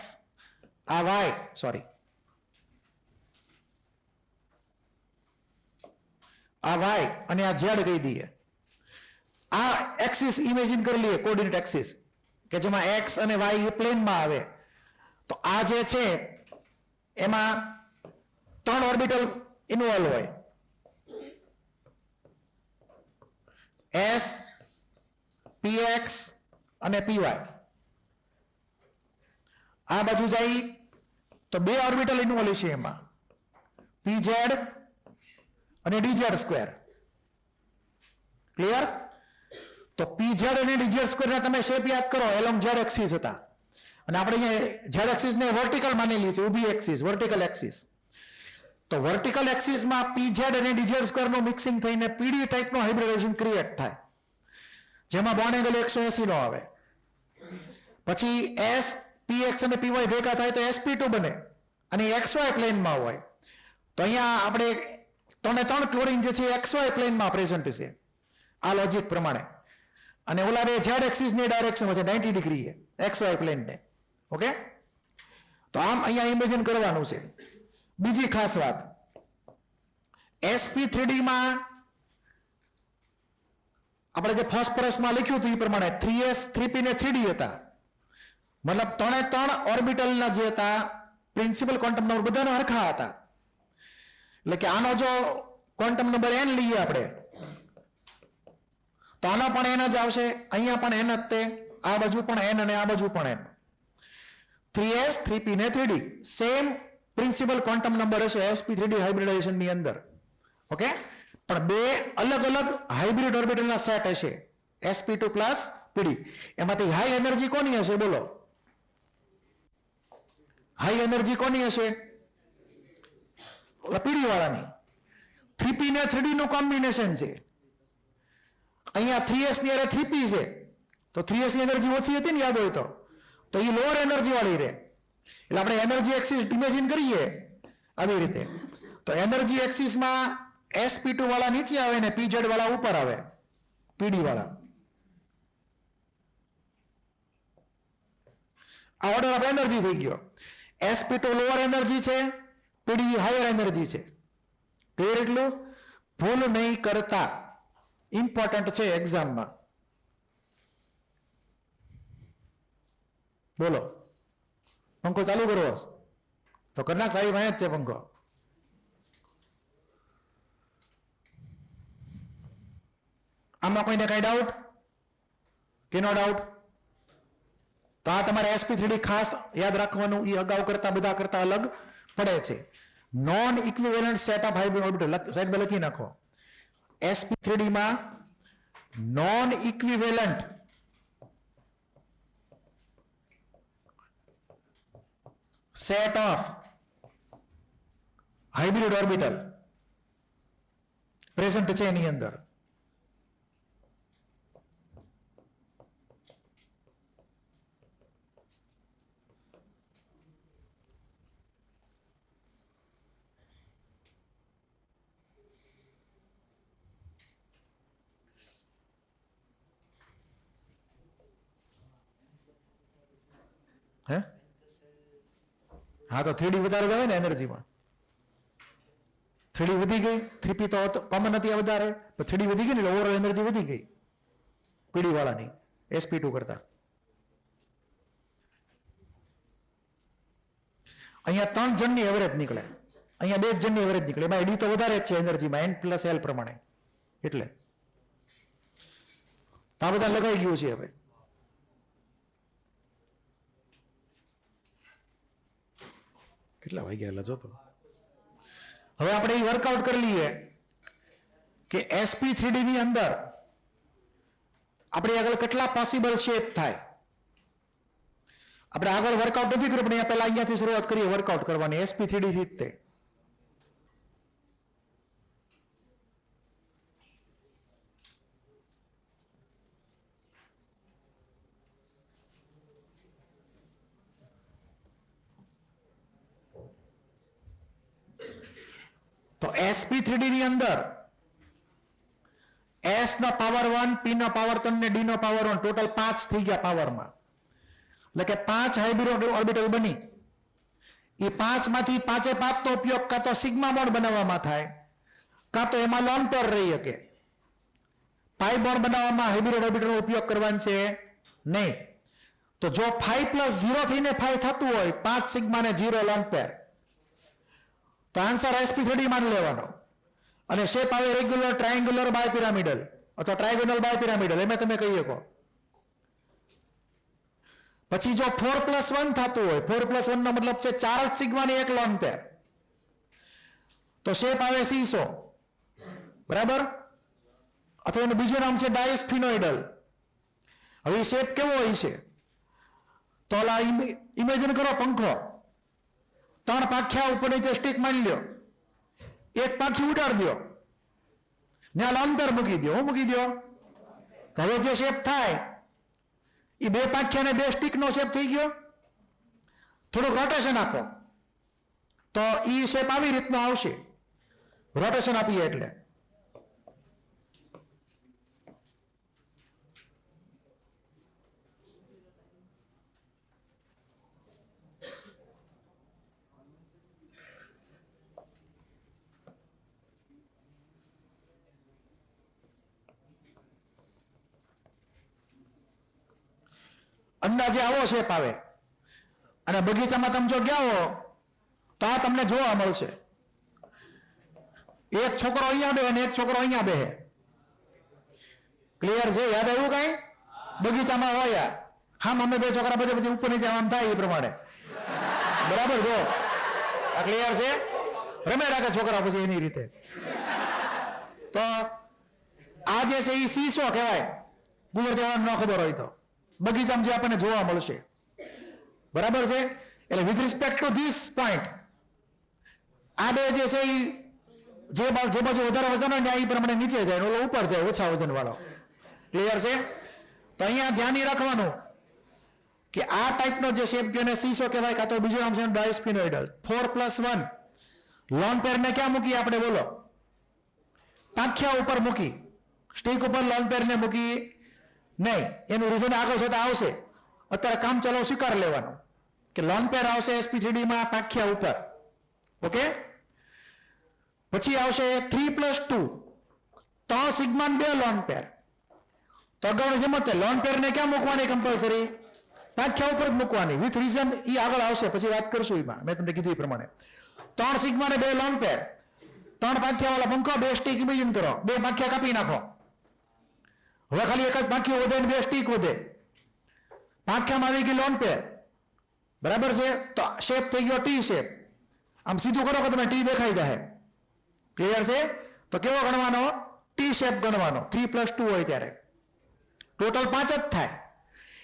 આ y, સોરી આ y અને આ z કહી દઈએ. આ એક્સિસ ઇમેજિન કરી લઈએ, કોઓર્ડિનેટ એક્સિસ, કે જેમાં x અને y એ પ્લેનમાં આવે. તો આ જે છે એમાં 3 ઓર્બિટલ ઇન્વોલ્વ હોય, s, px અને py. આ બાજુ જાય તો 2 ઓર્બિટલ ઇન્વોલ્વ છે એમાં, pz અને dz સ્ક્વેર. ક્લિયર? તો pz અને dz સ્ક્વેર ના તમે શેપ યાદ કરો, એલોંગ z એક્સિસ હતા, અને આપણે અહીંયા z એક્સિસ ને વર્ટિકલ માનેલી છે, ઊભી એક્સિસ, વર્ટિકલ એક્સિસ. તો વર્ટિકલ એક્સિસમાં pz અને dz સ્ક્વેર નું મિક્સિંગ થઈને pd ટાઈપનો હાઇબ્રિડાઇઝેશન ક્રિએટ થાય, જેમાં બોન્ડ એંગલ 180 નો આવે. પછી s, px અને py ભેગા થાય તો sp2 બને, અને xy પ્લેનમાં હોય. તો અહીંયા આપણે 3 ક્લોરીન જે છે xy પ્લેનમાં પ્રેઝન્ટ છે આ લોજિક પ્રમાણે, અને ઓલા બે z એક્સિસ ની ડાયરેક્શન છે 90 ડિગ્રી xy પ્લેન ને. ઓકે? તો આમ અહીંયા ઇમેજિન કરવાનું છે. બીજી ખાસ વાત, sp3d માં આપણે જે ફોસ્ફરસમાં લખ્યું હતું એ પ્રમાણે 3s, 3p ને 3d હતા. મતલબ 3 ઓર્બિટલના જે હતા પ્રિન્સિપલ ક્વોન્ટમ નંબર બધાના સરખા હતા. એટલે કે આનો જો ક્વોન્ટમ નંબર n લઈએ આપણે, તો આનો પણ n જ આવશે, અહીંયા પણ n જ તે, આ બાજુ પણ n અને આ બાજુ પણ n. 3s 3p ને 3d same principal quantum number હશે sp3d હાઇબ્રિડાઇઝેશન ની અંદર. ઓકે, પણ બે અલગ અલગ હાઇબ્રિડ ઓર્બિટલના સેટ હશે sp2 પ્લસ pd. એમાંથી હાઈ એનર્જી કોની હશે બોલો? હાઈ એનર્જી કોની હશે? પીડી વાળાની. 3p ને 3d નું કોમ્બિનેશન છે. અહીંયા 3s ની અરે 3p છે તો 3s ની એનર્જી ઓછી હતી ને, યાદ હોય તો એ લોઅર એનર્જી વાળી રહે. એટલે આપણે એનર્જી એક્સિસ ઇમેજિન કરીએ આવી રીતે, તો એનર્જી એક્સિસમાં sp2 વાળા નીચે આવે ને pz વાળા ઉપર આવે, pd વાળા. આ ઓર્ડર ઓફ એનર્જી થઈ ગયો. sp2 લોઅર એનર્જી છે, pd હાયર એનર્જી છે. ક્લિયર? એટલું ભૂલ નહીં કરતા, ઇમ્પોર્ટન્ટ છે એક્ઝામમાં. બોલો, પંખો ચાલુ કરવો તો કરના ખાઈ ભાઈ જ છે પંખો. આમાં કોઈને કઈ ડાઉટ કે નો ડાઉટ? તો આ તમારે sp3d ખાસ યાદ રાખવાનું, એ અગાઉ કરતા બધા કરતા અલગ પડે છે. Non equivalent set of hybrid orbital side પર લખી નાખો. sp3d માં non equivalent set of hybrid orbital present છે એની અંદર. હે? હા, તો 3d વધારે આવે ને એનર્જીમાં. 3d વધી ગઈ, 3p તો કોમન હતી આ વધારે, પણ 3d વધી ગઈ ને એટલે ઓવરઓલ એનર્જી વધી ગઈ પીડી વાળાની sp2 કરતા. અહીંયા 3 જણની એવરેજ નીકળે, અહીંયા 2 જણની એવરેજ નીકળે. એમાં ડી તો વધારે જ છે એનર્જીમાં, n પ્લસ l પ્રમાણે. એટલે આ બધા લગાઈ ગયું છે. હવે કેટલા વાગ્યા જોતો. હવે આપણે એ વર્કઆઉટ કરી લઈએ કે sp3d ની અંદર આપણે આગળ કેટલા પોસિબલ શેપ થાય. આપણે આગળ વર્કઆઉટ નથી કર્યું, પણ પહેલા અહીંયાથી શરૂઆત કરીએ વર્કઆઉટ કરવાની sp3d થી જ. તે તો sp3d ની અંદર s નો પાવર 1, p નો પાવર 3 ને d નો પાવર 1, ટોટલ 5 થઈ ગયા પાવરમાં. એટલે કે 5 હાઇબ્રિડ ઓર્બિટલ બની. એ 5 માંથી 5 નો ઉપયોગ કાં તો સિગ્મા બોન્ડ બનાવવામાં થાય, કાં તો એમાં લોન પેર રહી શકે. પાઈ બોન્ડ બનાવવામાં હાઇબ્રિડ ઓર્બિટલનો ઉપયોગ કરવાનો છે નહીં. તો જો 5 + 0 થઈને 5 થતું હોય, 5 સિગ્મા ને 0 લોન પેર, તો આન્સર sp3d માની લેવાનો. અને શેપ આવે રેગ્યુલર, ટ્રાયંગ્યુલર, બાયપિરામિડલ અથવા ટ્રાયગોનલ બાયપિરામિડલ, એમાં તમે કહી શકો. પછી જો 4 + 1 થતું હોય, 4 + 1 નો મતલબ છે 4 સિગ્મા ની એક લોન પેર, તો શેપ આવે સીસો. બરાબર? અથવા એનું બીજું નામ છે ડાયસ્ફિનોઇડલ. હવે શેપ કેવો હોય છે? તો ઇમેજિન કરો પંખો, 3 પાંખિયા ઉપર નીચે સ્ટીક માની લ્યો, એક પાંખી ઉડાડ દો ને આ લોન્ટર મૂકી દો. હું મૂકી દો તો હવે જે શેપ થાય એ 2 પાંખિયા ને 2 સ્ટીક નો શેપ થઈ ગયો. થોડુંક રોટેશન આપો તો એ શેપ આવી રીતનો આવશે. રોટેશન આપીએ એટલે અંદાજે આવો શેપ આવે. અને બગીચામાં તમે જો ગયા હો તો આ તમને જોવા મળશે. એક છોકરો અહીંયા બેહે અને એક છોકરો અહીંયા બેહે. ક્લિયર છે? યાદ આવ્યું કઈ? બગીચામાં હોય હા અમે બે છોકરા પછી ઉપર નીચે આમ થાય એ પ્રમાણે બરાબર. જો આ ક્લિયર છે, રમે રાખે છોકરા પછી એની રીતે. તો આ જે છે એ સીસો કહેવાય, ગુજરાતી ન ખબર હોય તો બગીચામાં જે આપણને જોવા મળશે, બરાબર છે. એટલે with respect to this point આ બે જે છે એ જે બાજુ વધારે વજન હોય ને એ પ્રમાણે નીચે જાય, ઓલો ઉપર જાય ઓછા વજન વાળો. ક્લિયર છે. તો અહીંયા ધ્યાન રાખવાનું કે આ ટાઈપનો જે શેપ ગયો ને સીસો કહેવાય, કાં તો બીજું નામ છે ડાયસ્પિનોઇડલ. 4+1 લોન પેરને ક્યાં મૂકી આપણે બોલો? પાંખિયા ઉપર મૂકી, સ્ટીક ઉપર લોન પેરને મૂકી નહીં. એનું રીઝન આગળ જતા આવશે. અત્યારે કામ ચલાવ સ્વીકાર લેવાનું કે લોન પેર આવશે sp3d માં પાંખિયા ઉપર. ઓકે. પછી આવશે 3+2 3 સિગ્મા 2 લોન પેર. તો અગાઉની જેમ લોન પેરને ક્યાં મૂકવાની કમ્પલસરી? પાંખિયા ઉપર જ મૂકવાની. વિથ રીઝન એ આગળ આવશે, પછી વાત કરશું એમાં. મેં તમને કીધું એ પ્રમાણે 3 સિગ્મા ને 2 લોન પેર, 3 પાંખિયા વાળા પંખો, 2 સ્ટીક ઇમેજિન કરો, 2 પાંખિયા કાપી નાખો. હવે ખાલી એક જ પાંખિયું વધે ને 2 સ્ટીક વધે. પાંખિયામાં આવી ગઈ લોન પેર, બરાબર છે. તો શેપ થઈ ગયો ટી શેપ. આમ સીધું કરો કે તમે ટી દેખાઈ જાય. ક્લિયર છે. તો કેવો ગણવાનો? ટી શેપ ગણવાનો. 3+2 હોય ત્યારે ટોટલ 5 જ થાય.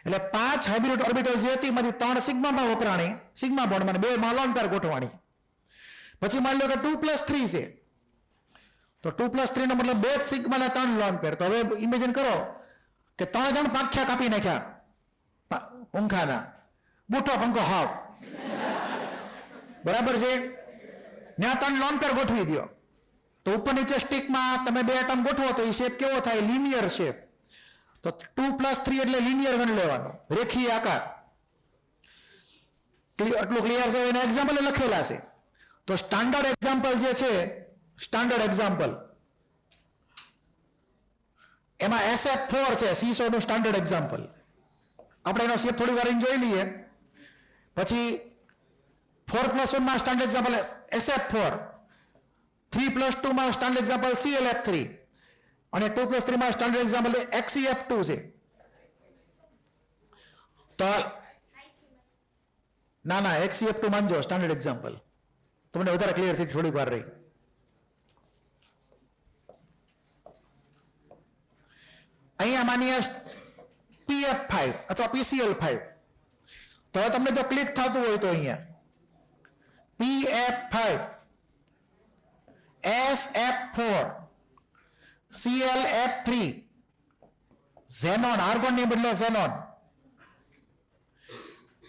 એટલે 5 હાઇબ્રિડ ઓર્બિટલ જે હતી એમાંથી 3 સિગ્મામાં વપરાણી, સિગ્મા બોન્ડમાં, 2 માં લોન પેર ગોઠવાણી. પછી માની લો કે 2+3 છે, તો 2+3 નો મતલબ 2 સિગ્મા ના 3 લોન પેર. તો હવે ઇમેજિન કરો કે 3 જણ પાંખિયા કાપી નાખ્યા પંખાના, બુઠો પંખો હાવ, બરાબર છે. ત્યાં 3 લોન પેર ગોઠવી દો. તો ઉપર નીચે સ્ટીકમાં તમે 2 આઈટમ ગોઠવો તો એ શેપ કેવો થાય? Linear shape. તો 2+3 એટલે લિનિયર ગણ લેવાનો, રેખીય આકાર. એટલું ક્લિયર છે. એના એક્ઝામ્પલ લખેલા છે. તો સ્ટાન્ડર્ડ એક્ઝામ્પલ જે છે, સ્ટાન્ડર્ડ એક્ઝામ્પલ એમાં SF4 છે, સીસો નું સ્ટાન્ડર્ડ એક્ઝામ્પલ. આપણે એનો શેપ થોડી વાર જોઈ લઈએ. પછી 4+1 માં સ્ટાન્ડર્ડ એક્ઝામ્પલ SF4, 3+2 માં સ્ટાન્ડર્ડ એક્ઝામ્પલ CLF3 અને 2+3 માં સ્ટાન્ડર્ડ એક્ઝામ્પલ XEF2 છે. તો ના XEF2 માનજો સ્ટાન્ડર્ડ એક્ઝામ્પલ, તમને વધારે ક્લિયર થઈ થોડીક વાર રહી. અહીંયા માનીએ PF5 અથવા PCL5. તો હવે તમને જો ક્લિક થતું હોય તો અહીંયા PF5, SF4, CLF3, xenon, argon ની બદલે xenon,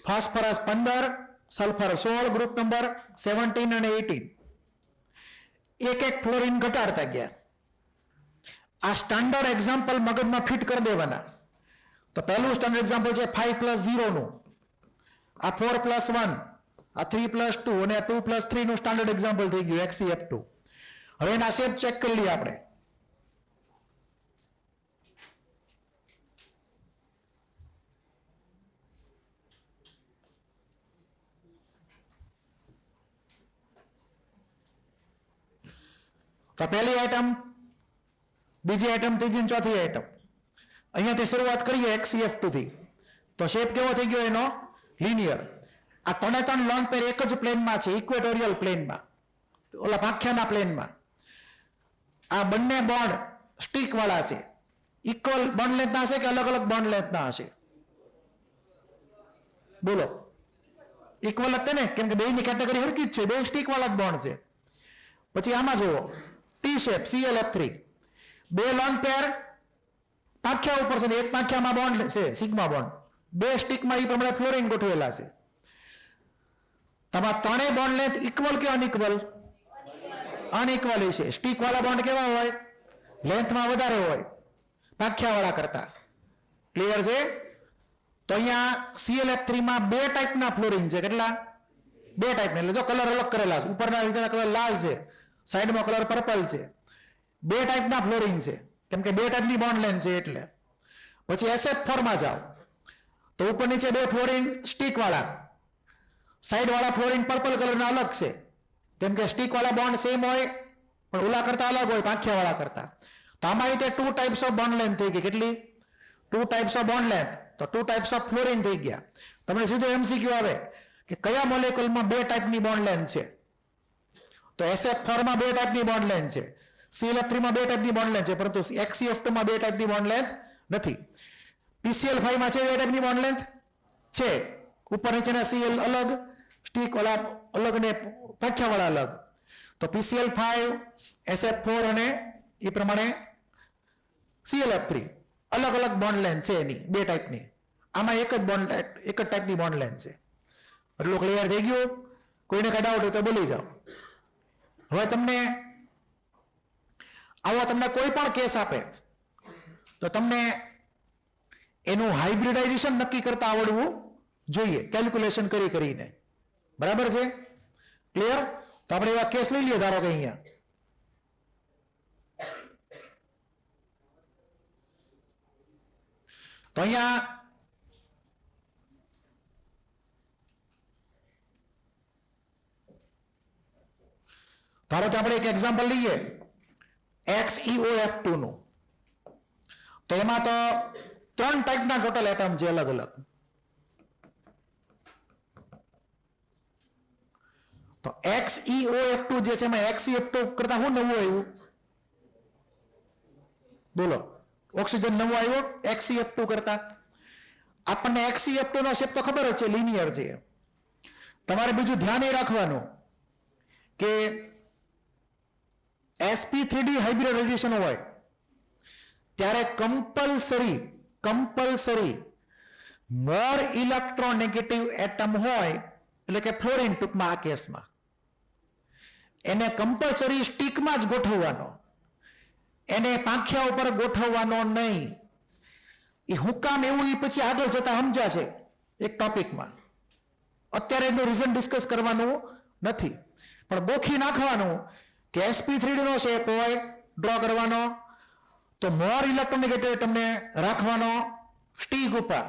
phosphorus 15, sulphur 16, group number 17 અને 18. એક ફ્લોરિન ઘટાડતા ગયા. આ સ્ટાન્ડર્ડ એક્ઝામ્પલ મગજમાં ફિટ કરી દેવાના. તો પહેલું સ્ટાન્ડર્ડ એક્ઝામ્પલ છે 5+0 નું, આ 4+1, આ 3+2 અને આ 2+3 નું સ્ટાન્ડર્ડ એક્ઝામ્પલ થઈ ગયું XEF2. હવે એના શેપ ચેક કરી લઈએ આપણે. તો પહેલી આઈટમ, બીજી આઈટમ, ત્રીજી ચોથી આઈટમ. અહીંયાથી શરૂઆત કરીએ XEF2 થી. તો શેપ કેવો થઈ ગયો એનો? લિનિયર. આ 3 લોન પેર એક જ પ્લેનમાં છે, ઇક્વેટોરિયલ પ્લેનમાં, ઓલા પાંખિયાના પ્લેનમાં. આ બંને બોન્ડ સ્ટીક વાળા છે. ઇક્વલ બોન્ડ લેન્થના હશે કે અલગ અલગ બોન્ડ લેન્થના હશે? બોલો. ઇક્વલ જ ને, કેમ કે બેની કેટેગરી હરકી જ છે, 2 સ્ટીક વાળા જ બોન્ડ છે. પછી આમાં જુઓ T shape CLF3, 2 lone pair પાંખિયા ઉપર છે, એક પાંખિયામાં બોન્ડ છે સિગ્મા બોન્ડ, 2 સ્ટીકમાં એ પ્રમાણે ફ્લોરિન ગોઠવેલા છે. તમારા 3 બોન્ડ લેન્થ ઇક્વલ કે અનઇક્વલ? અનઇક્વલ છે. સ્ટીક વાળા બોન્ડ કેવા હોય? લેન્થમાં વધારે હોય પાંખિયા વાળા કરતા. ક્લિયર છે. તો અહીંયા CLF3 માં 2 ટાઈપના ફ્લોરિન છે. કેટલા? 2 ટાઈપના. એટલે જો કલર અલગ કરેલા છે, ઉપરના રીતના કલર લાલ છે, સાઈડમાં કલર પર્પલ છે. 2 ટાઈપના ફ્લોરિન છે, કેમ કે 2 ટાઈપની બોન્ડ લેન્થ છે એટલે. પછી SF4 માં જાઓ તો ઉપર નીચે 2 ફ્લોરિન સ્ટીક વાળા, સાઈડ વાળા ફ્લોરિન પર્પલ કલરના અલગ છે, કેમ કે સ્ટીક વાળા બોન્ડ સેમ હોય પણ ઓલા કરતા અલગ હોય, પાંખિયા વાળા કરતા. તો આમાં રીતે 2 ટાઈપ્સ ઓફ બોન્ડ લેન્થ થઈ ગઈ. કેટલી? 2 ટાઈપ્સ ઓફ બોન્ડ લેન્થ. તો 2 ટાઈપ્સ ઓફ ફ્લોરિન થઈ ગયા. તમને સીધો MCQ આવે કે કયા મોલેક્યુલમાં 2 ટાઈપની બોન્ડ લેન્થ છે? તો SF4 માં 2 ટાઈપની બોન્ડ લેન્થ છે, ClF3 માં 2 ટાઈપની બોન્ડ લેન્થ છે, પરંતુ HCF2 માં 2 ટાઈપની બોન્ડ લેન્થ નથી. PCl5 માં છે 2 ટાઈપની બોન્ડ લેન્થ છે, ઉપર નીચેના Cl અલગ, સ્ટીક વાળા અલગ ને પાખ્યા વાળા અલગ. તો PCl5, SF4 અને એ પ્રમાણે ClF3 અલગ અલગ બોન્ડ લેન્થ છે એની 2 ટાઈપની. આમાં એક જ ટાઈપની બોન્ડ લેન્થ છે. એટલું ક્લિયર થઈ ગયું? કોઈને કઈ ડાઉટ હોય તો બોલી જાઓ. હવે તમને કોઈ પણ કેસ આપે તો તમને એનું હાઇબ્રિડાઇઝેશન નક્કી કરતા આવડવું જોઈએ, કેલ્ક્યુલેશન કરીને. બરાબર છે? ક્લિયર? તો આપણે એવા કેસ લઈ લઈએ. ધારો કે અહીંયા તો અહીંયા ધારો કે આપણે એક એક્ઝામ્પલ લઈએ XeOF2 નું. તો એમાં તો 3 ટાઈપના ટોટલ એટમ છે અલગ અલગ. તો XeOF2 જે છે એમાં XeF2 કરતા શું નવું આવ્યું? બોલો, ઓક્સિજન નવું આવ્યો XeF2 કરતા. આપણને XeF2 નો શેપ તો ખબર જ છે, લિનિયર છે. તમારે બીજું ધ્યાન એ રાખવાનું કે sp3d હાઇબ્રિડાઇઝેશન હોય ત્યારે કમ્પલસરી મોર ઇલેક્ટ્રોનેગેટિવ એટમ હોય, એટલે કે ફ્લોરિન ટૂંકમાં આ કેસમાં, એને કમ્પલસરી સ્ટીકમાં જ ગોઠવવાનો, એને પાંખિયા ઉપર ગોઠવવાનો નહીં. એ હું કામ એવું એ પછી આગળ જતા સમજાશે એક ટોપિકમાં. અત્યારે એનું રીઝન ડિસ્કસ કરવાનું નથી, પણ ગોખી નાખવાનું કે sp3d નો શેપ હોય ડ્રો કરવાનો તો મોર ઇલેક્ટ્રોનેગેટિવ એટમને રાખવાનો સ્ટીક ઉપર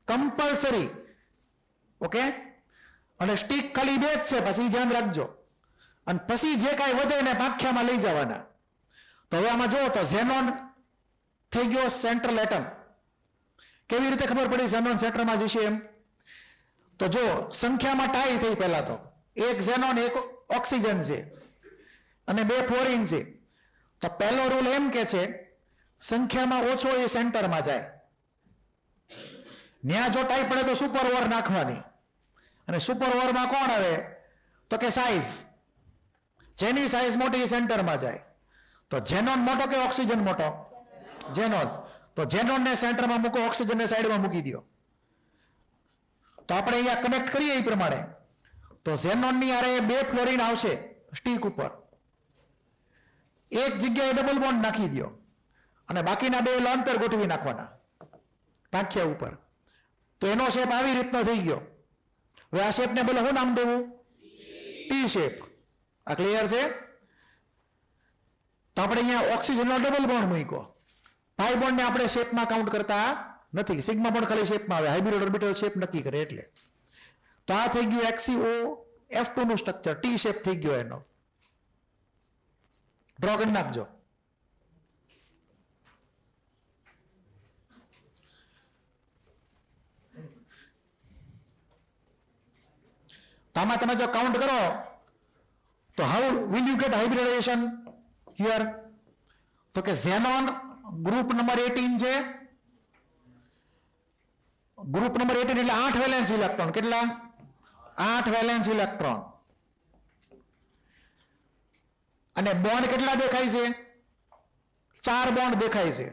કમ્પલસરી. ઓકે? અને સ્ટીક ખાલી 2 જ છે, પછી ધ્યાન રાખજો. અને પછી જે કાંઈ વધે એને પાંખ્યામાં લઈ જવાના. તો હવે આમાં જુઓ તો ઝેનોન થઈ ગયો સેન્ટ્રલ એટમ. કેવી રીતે ખબર પડી ઝેનોન સેન્ટરમાં જશે એમ? તો જો સંખ્યામાં ટાઈ થઈ. પહેલા તો એક ઝેનોન એક ઓક્સિજન છે અને 2 ફ્લોરિન છે. તો પહેલો રૂલ એમ કે છે સંખ્યામાં ઓછો એ સેન્ટરમાં જાય. ન્યા જો ટાઈ પડે તો સુપર ઓવર નાખવાની. અને સુપર ઓવરમાં કોણ આવે? તો કે સાઇઝ. જેની સાઇઝ મોટી સેન્ટરમાં જાય. તો ઝેનોન મોટો કે ઓક્સિજન મોટો? ઝેનોન. તો ઝેનોનને સેન્ટરમાં મૂકો, ઓક્સિજનને સાઈડમાં મૂકી દો. તો આપણે અહીંયા કનેક્ટ કરીએ એ પ્રમાણે. તો ઝેનોનની આરે 2 ફ્લોરિન આવશે સ્ટીક ઉપર. એક જગ્યાએ ડબલ બોન્ડ નાખી દો અને બાકીના 2 લોન પેર ગોઠવી નાખવાના પાંખિયા ઉપર. તો એનો શેપ આવી રીતનો થઈ ગયો. હવે આ શેપને બોલે શું નામ દેવું? T shape. આ ક્લિયર છે? તો આપણે અહીંયા ઓક્સિજનનો ડબલ બોન્ડ મૂક્યો. પાઈ બોન્ડને આપણે શેપમાં કાઉન્ટ કરતા નથી. સિગ્મા બોન્ડ ખાલી શેપમાં આવે, હાઇબ્રિડ ઓર્બિટલ શેપ નક્કી કરે એટલે. તો આ થઈ ગયું XeOF2 નું સ્ટ્રક્ચર. ટી શેપ થઈ ગયો એનો. ડ્રો કરી નાખજો. તો આમાં તમે જો કાઉન્ટ કરો તો how will you get hybridisation here? તો કે ઝેનોન ગ્રુપ નંબર 18 છે. ગ્રુપ નંબર 18 એટલે 8 વેલેન્સ ઇલેક્ટ્રોન. કેટલા? 8 વેલેન્સ ઇલેક્ટ્રોન. અને બોન્ડ કેટલા દેખાય છે? 4 બોન્ડ દેખાય છે.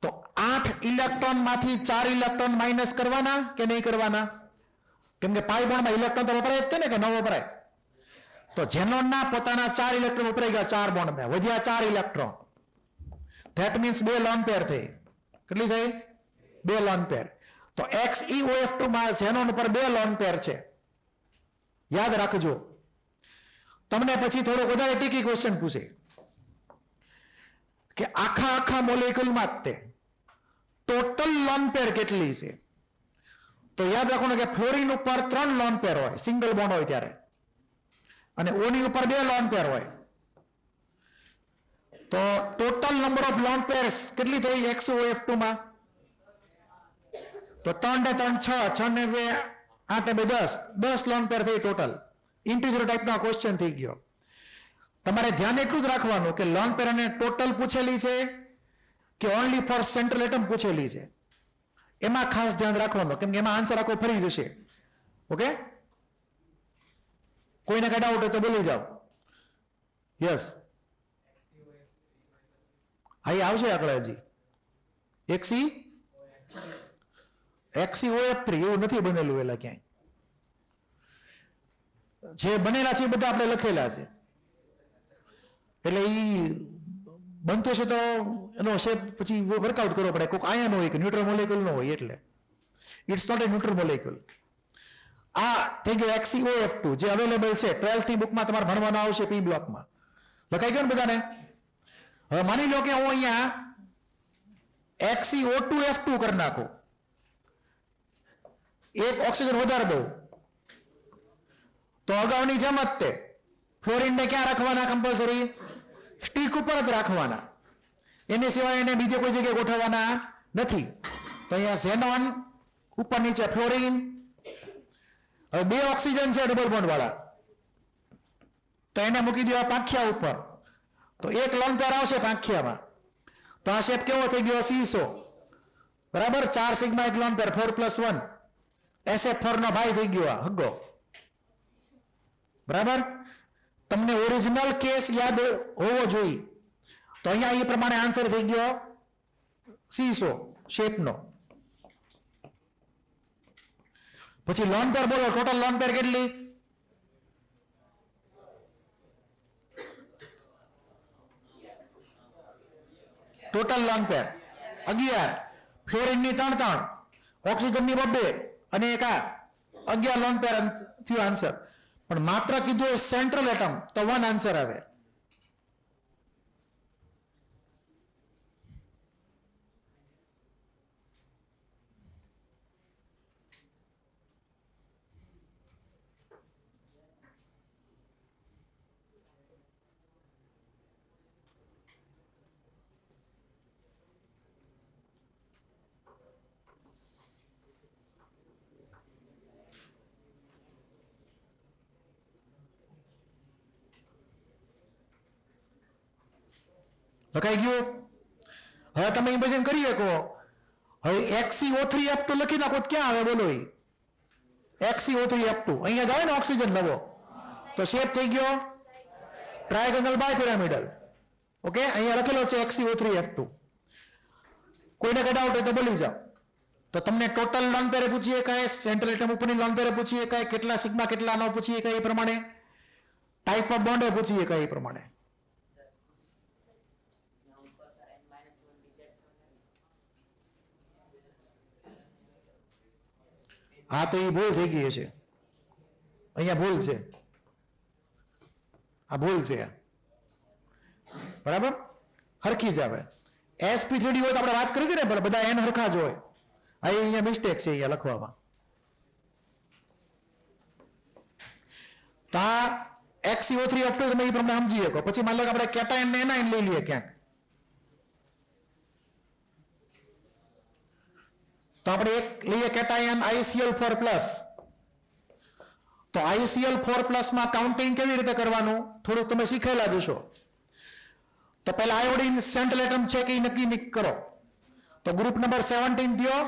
તો 8 ઇલેક્ટ્રોન માંથી 4 ઇલેક્ટ્રોન માઇનસ કરવાના કે નહીં કરવાના? કેમ કે પાઈ બોન્ડમાં ઇલેક્ટ્રોન તો વપરાય જ ને કે ન વપરાય? તો ઝેનોનના પોતાના 4 ઇલેક્ટ્રોન વપરાઈ ગયા 4 બોન્ડમાં, વધ્યા 4 ઇલેક્ટ્રોન. ધેટ મીન્સ 2 લોન પેર થઈ. કેટલી થઈ? 2 લોન પેર. તો XeOF2 માં ઝેનોન ઉપર 2 લોન પેર છે. યાદ રાખજો. તમને પછી થોડો વધારે ટીકી ક્વેશ્ચન પૂછે કે આખા મોલેક્યુલમાં તે ટોટલ લોન પેર કેટલી છે? તો યાદ રાખવાનું કે ફ્લોરિન ઉપર 3 લોન પેર હોય, સિંગલ બોન્ડ હોય ત્યારે, અને ઓની ઉપર 2 લોન પેર હોય. તો total number of loan pairs કેટલી થઈ XeOF2 માં? તો 3 ને 3 6, 6 ને 2 8 ને 2 10 લોન પેર થઈ ટોટલ. ઇન્ટિજર ટાઈપનો ક્વેશ્ચન થઈ ગયો. તમારે ધ્યાન એટલું જ રાખવાનું કે લોન પેર અને ટોટલ પૂછેલી છે કે ઓનલી ફોર સેન્ટ્રલ એટમ પૂછેલી છે, એમાં ખાસ ધ્યાન રાખવાનું, કેમ કે એમાં આન્સર આખો ફરી જશે. ઓકે, કોઈને કઈ ડાઉટ હોય તો બોલી જાઓ. યસ, અહીં આવશે આગળ હજી XeOF3 એવું નથી બનેલું એલા ક્યાંય. જે બનેલા છે એ બધા આપણે લખેલા છે, એટલે એ બનતો છે તો એનો શેપ પછી વર્કઆઉટ કરવો પડે. કોઈક આયન હોય કે ન્યુટ્રલ મોલેક્યુલ નો હોય, એટલે it's not a neutral molecule. આ થઈ ગયો XeOF2 જે અવેલેબલ છે 12th ની બુકમાં તમારે ભણવાનો આવશે પી બ્લોકમાં. લખાઈ ગયો ને બધાને? હવે માની લો કે હું અહીંયા XeO2F2 કરી નાખું, એક ઓક્સિજન વધારે દઉં, તો અગાઉની જેમ જ તે ફ્લોરિનને ક્યાં રાખવાના? કમ્પલસરી સ્ટીક ઉપર જ રાખવાના, એની સિવાય એને બીજે કોઈ જગ્યાએ ગોઠવવાના નથી. તો અહીંયા ઝેનોન ઉપર નીચે ફ્લોરિન. હવે 2 ઓક્સિજન છે ડબલ બોન્ડ વાળા, તો એને મૂકી દેવા પાંખિયા ઉપર, તો એક લોન પેર આવશે પાંખિયામાં. તો આ શેપ કેવો થઈ ગયો? સીસો. બરાબર, 4 સિગ્મા એક લોન પેર, 4+1 SF4 નો ભાઈ થઈ ગયો આ હગ્ગો. બરાબર, તમને ઓરિજિનલ કેસ યાદ હોવો જોઈએ. તો અહીંયા એ પ્રમાણે આન્સર થઈ ગયો સીસો શેપનો. પછી લોન પેર બોલો, ટોટલ લોન પેર કેટલી? Total lone pair 11. ફ્લોરિનની 3, ઓક્સિજનની 2 અને એક આ 11 લોન પેર થયો આન્સર. પણ માત્ર કીધું એ સેન્ટ્રલ એટમ, તો 1 આન્સર આવે. લખાઈ ગયું? હવે તમે ઇમેજિન કરી શકો. હવે XeO3F2 લખી નાખો તો ક્યાં આવે બોલો? XeO3F2 અહીંયા જાવ ને ઓક્સિજન નવો, તો શેપ થઈ ગયો ટ્રાયગોનલ બાયપિરામિડલ. ઓકે, અહીંયા લખેલો છે XeO3F2. કોઈને કઈ ડાઉટ હોય તો બોલી જાઓ. તો તમને ટોટલ લોન પેરે પૂછીએ કાંઈ, સેન્ટ્રલ એટમ ઉપરની લોન પેરે પૂછીએ કાંઈ, કેટલા સિગ્મા કેટલા નો પૂછીએ કાંઈ એ પ્રમાણે, ટાઈપ ઓફ બોન્ડે પૂછીએ કાંઈ એ પ્રમાણે. હા, તો એ ભૂલ થઈ ગઈ છે. અહીંયા ભૂલ છે, આ ભૂલ છે. બરાબર, હરખી જ આવે. sp3d હોય તો આપણે વાત કરી હતી ને, બધા એન હરખા જ હોય. અહીંયા મિસ્ટેક છે અહીંયા લખવામાં. તો આ XeO3F2 તમે એ પ્રમાણે સમજી શકો. પછી માની લો કે આપણે કેટાયન ને એનાયન લઈ લઈએ ક્યાંક, તો આપણે એક લઈએ કેટાયન ICl4+. તો ICl4+ માં કાઉન્ટિંગ કેવી રીતે કરવાનું થોડુંક તમે શીખેલા જશો. તો પહેલા આયોડિન સેન્ટ્રલ એટમ છે કે નક્કી કરો. તો ગ્રુપ નંબર 17 થયો,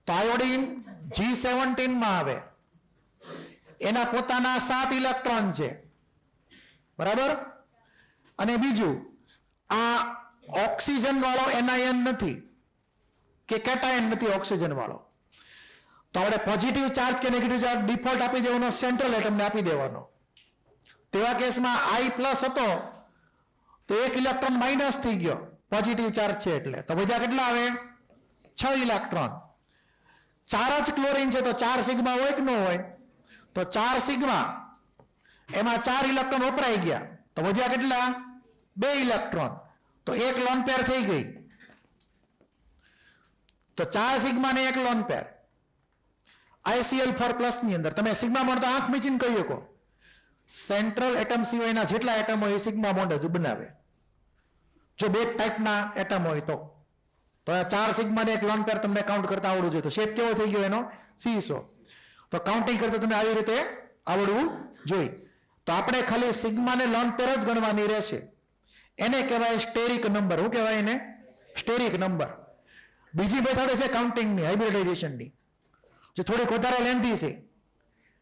તો આયોડિન G17 માં આવે. એના પોતાના 7 ઇલેક્ટ્રોન છે. બરાબર, અને બીજું આ ઓક્સિજન વાળો એનાયન નથી કે કેટાયન નથી ઓક્સિજન વાળો, તો આપણે પોઝિટિવ ચાર્જ કે નેગેટિવ ચાર્જ ડિફોલ્ટ આપી દેવાનો, સેન્ટ્રલ એટમને આપી દેવાનો. તેવા કેસમાં I+ હતો તો 1 ઇલેક્ટ્રોન માઇનસ થઈ ગયો, પોઝિટિવ ચાર્જ છે એટલે. તો બધા કેટલા આવે? 6 ઇલેક્ટ્રોન. 4 જ ક્લોરીન છે તો 4 સિગ્મા હોય કે ન હોય? તો 4 સિગ્મા, એમાં 4 ઇલેક્ટ્રોન વપરાઈ ગયા, તો વધ્યા કેટલા? 2 ઇલેક્ટ્રોન. તો 1 લોન પેર થઈ ગઈ. તો 4 સિગ્મા ને 1 લોન પેર. ICl4+ ની અંદર તમે સિગ્મા બોન્ડ તો આંખ મીચીને કહી શકો, સેન્ટ્રલ એટમ સિવાયના જેટલા એટમ હોય એ સિગ્મા બોન્ડ જ બનાવે, જો 2 ટાઈપના એટમ હોય તો. તો આ 4 સિગ્મા ને એક લોન પેર તમને કાઉન્ટ કરતા આવડવું જોઈએ. તો શેપ કેવો થઈ ગયો એનો? સીસો. તો કાઉન્ટિંગ કરતા તમને આવી રીતે આવડવું જોઈએ. તો આપણે ખાલી સિગ્મા ને લોન પેર જ ગણવાની રહેશે. એને કહેવાય સ્ટેરિક નંબર. શું કહેવાય એને? સ્ટેરિક નંબર. બીજી મેથડ છે કાઉન્ટિંગની, હાઇબ્રિડાઇઝેશનની, જે થોડીક વધારે લેન્થી છે.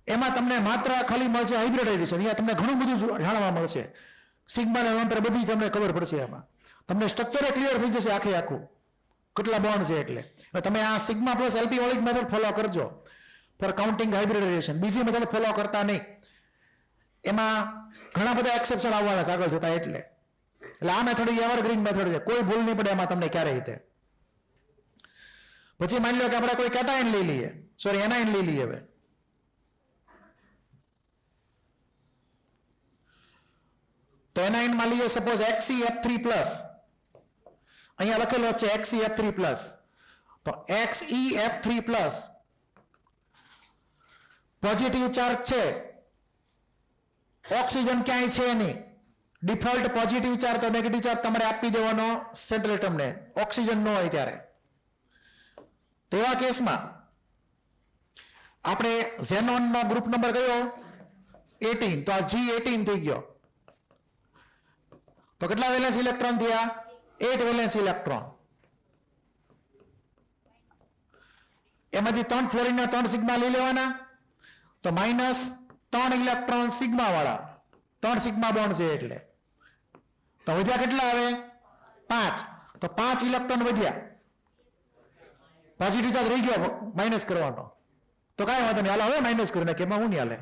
એમાં તમને માત્ર ખાલી મળશે હાઇબ્રિડાઇઝેશન. અહીંયા તમને ઘણું બધું જાણવા મળશે. સિગ્મા ને લોન પેર બધી તમને ખબર પડશે. એમાં તમને સ્ટ્રક્ચર ક્લિયર થઈ જશે આખે આખું, કેટલા બોન્ડ છે. એટલે તમે આ સિગ્મા પ્લસ એલપી વાળી જ મેથડ ફોલો કરજો ફોર કાઉન્ટિંગ હાઇબ્રિડાઇઝેશન. બીજી મેથડ ફોલો કરતા નહીં. એમાં ઘણા બધા એક્સેપ્શન આવવાના આગળ જતા. એટલે આ મેથડ એવરગ્રીન મેથડ છે, કોઈ ભૂલ નહીં પડે એમાં તમને ક્યારેય રીતે. પછી માની લો કે આપણે કોઈ કેટાયન લઈ લઈએ, સોરી એનાયન લઈ લઈએ. હવે તો એનાયન માં લઈએ સપોઝ XeF3+. અહીંયા લખેલો છે XeF3+. તો XeF3+ પોઝિટિવ ચાર્જ છે. ઓક્સિજન ક્યાંય છે નહીં. ડિફોલ્ટ પોઝિટિવ ચાર્જ તો નેગેટિવ ચાર્જ તમારે આપી દેવાનો સેન્ટ્રલ એટમને, ઓક્સિજન ન હોય ત્યારે. તેવા કેસમાં આપણે ઝેનોન નો ગ્રુપ નંબર કયો? 18. તો આ G18 થઈ ગયો. તો કેટલા વેલેન્સ ઇલેક્ટ્રોન થયા? 8 વેલેન્સ ઇલેક્ટ્રોન. એમાંથી 3 ફ્લોરિન ના 3 સિગ્મા લઈ લેવાના. તો -3 ઇલેક્ટ્રોન સિગ્મા વાળા, 3 સિગ્મા બોન્ડ છે એટલે. તો વધ્યા કેટલા આવે? 5. તો 5 ઇલેક્ટ્રોન વધ્યા. પોઝિટિવ ચાર્જ રહી ગયો માઇનસ કરવાનો. તો કાંઈ વાંધો નહીં, હાલો હવે માઇનસ કરી નાખીએ, એમાં હું નહીં હાલે.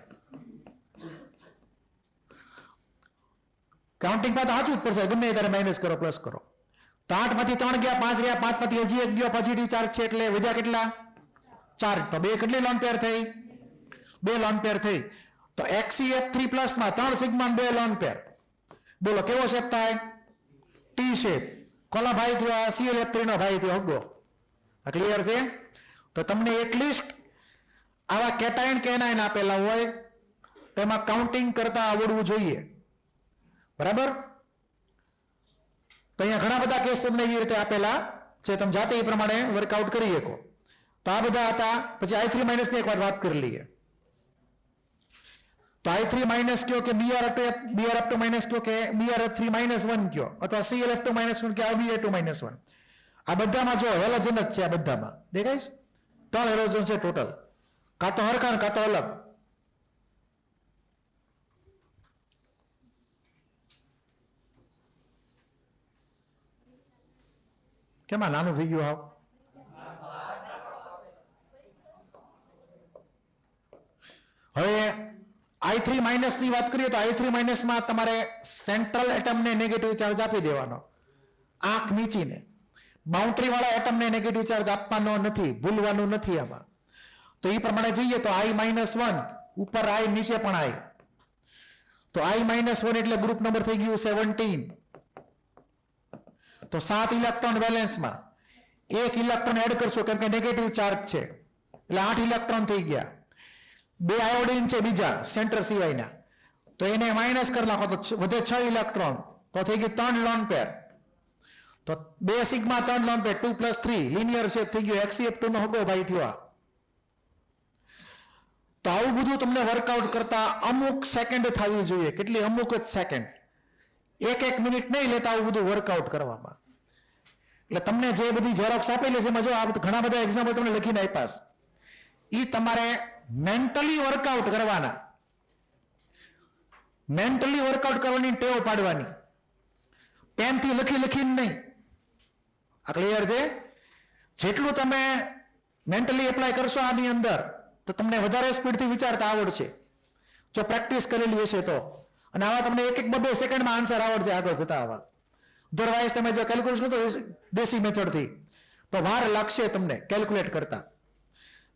કાઉન્ટિંગમાં તો સાચું જ પડશે, ગમે ત્યારે માઇનસ કરો પ્લસ કરો. તો 8 માંથી 3 ગયા, 5 રહ્યા, 5 માંથી હજી 1 ગયો પોઝિટિવ ચાર્જ છે એટલે વધ્યા કેટલા? 4. તો 2 કેટલી લોન પેર થઈ? 2 લોન પેર થઈ. તો XeF3+ માં 3 સિગ્મા 2 લોન પેર. બોલો કેવો શેપ થાય? T shape. કોનો ભાઈ થયો? ClF3 નો ભાઈ થયો. હગો ક્લિયર છે? તો તમને એટલીસ્ટ આવા કેટાયન કે એનાયન આપેલા હોય તેમાં કાઉન્ટિંગ કરતા આવડવું જોઈએ. બરાબર? તો અહીંયા ઘણા બધા કેસ તમને એવી રીતે આપેલા છે, તમે જાતે એ પ્રમાણે વર્કઆઉટ કરી શકો. તો આ બધા હતા. પછી I3- ની એક વાર વાત કરી લઈએ. તો I3- કયો કે Br2- કયો કે Br3-1 કયો, અથવા ClF2-1 કે Ba2-1. આ બધામાં જો હેલોજન જ છે. આ બધામાં દેખાય છે 3 હેલોજન છે ટોટલ. કાં તો હરખા કાં તો અલગ. કેમાં નાનું થઈ ગયું? હવે I3- ની વાત કરીએ તો I3- માં તમારે સેન્ટ્રલ એટમને નેગેટિવ ચાર્જ આપી દેવાનો, આંખ નીચીને. બાઉન્ડ્રી વાળા એટમને નેગેટિવ ચાર્જ આપવાનો નથી, ભૂલવાનું નથી આમાં. તો એ પ્રમાણે જઈએ તો I-1 ઉપર I, નીચે પણ I. તો I-1 એટલે ગ્રુપ નંબર થઈ ગયું 17. તો 7 ઇલેક્ટ્રોન વેલેન્સમાં 1 ઇલેક્ટ્રોન એડ કરશો કેમ કે નેગેટિવ ચાર્જ છે એટલે 8 ઇલેક્ટ્રોન થઈ ગયા. 2 આયોડિન છે બીજા સેન્ટર સિવાયના, તો એને માઇનસ કરી નાખો તો વધે 6 ઇલેક્ટ્રોન. તો થઈ ગઈ 3 લોન પેર. તો 2 sigma 3 lone pair, 2 + 3 linear shape થઈ ગયો. XeF2 નો હગો ભાઈ થયો. તો આવું બધું તમને વર્કઆઉટ કરતા અમુક સેકન્ડ થવી જોઈએ. કેટલી? અમુક જ સેકન્ડ. 1 મિનિટ નહીં લેતા આવું બધું વર્કઆઉટ કરવામાં. એટલે તમને જે બધી ઝેરોક્સ આપેલી છે એમાં જો આ ઘણા બધા એક્ઝામ્પલ તમને લખીને આપ્યા. એ તમારે મેન્ટલી વર્કઆઉટ કરવાના, મેન્ટલી વર્કઆઉટ કરવાની ટેવ પાડવાની, પેનથી લખીને નહીં. આ ક્લિયર છે? જેટલું તમે મેન્ટલી એપ્લાય કરશો આની અંદર તો તમને વધારે સ્પીડથી વિચારતા આવડશે, જો પ્રેક્ટિસ કરેલી હશે તો. અને આવા તમને 1-2 સેકન્ડમાં આન્સર આવડશે આગળ જતા. આવા અધરવાઇઝ તમે જો કેલ્ક્યુલેશન તો દેશી મેથડથી તો વાર લાગશે તમને કેલ્ક્યુલેટ કરતા.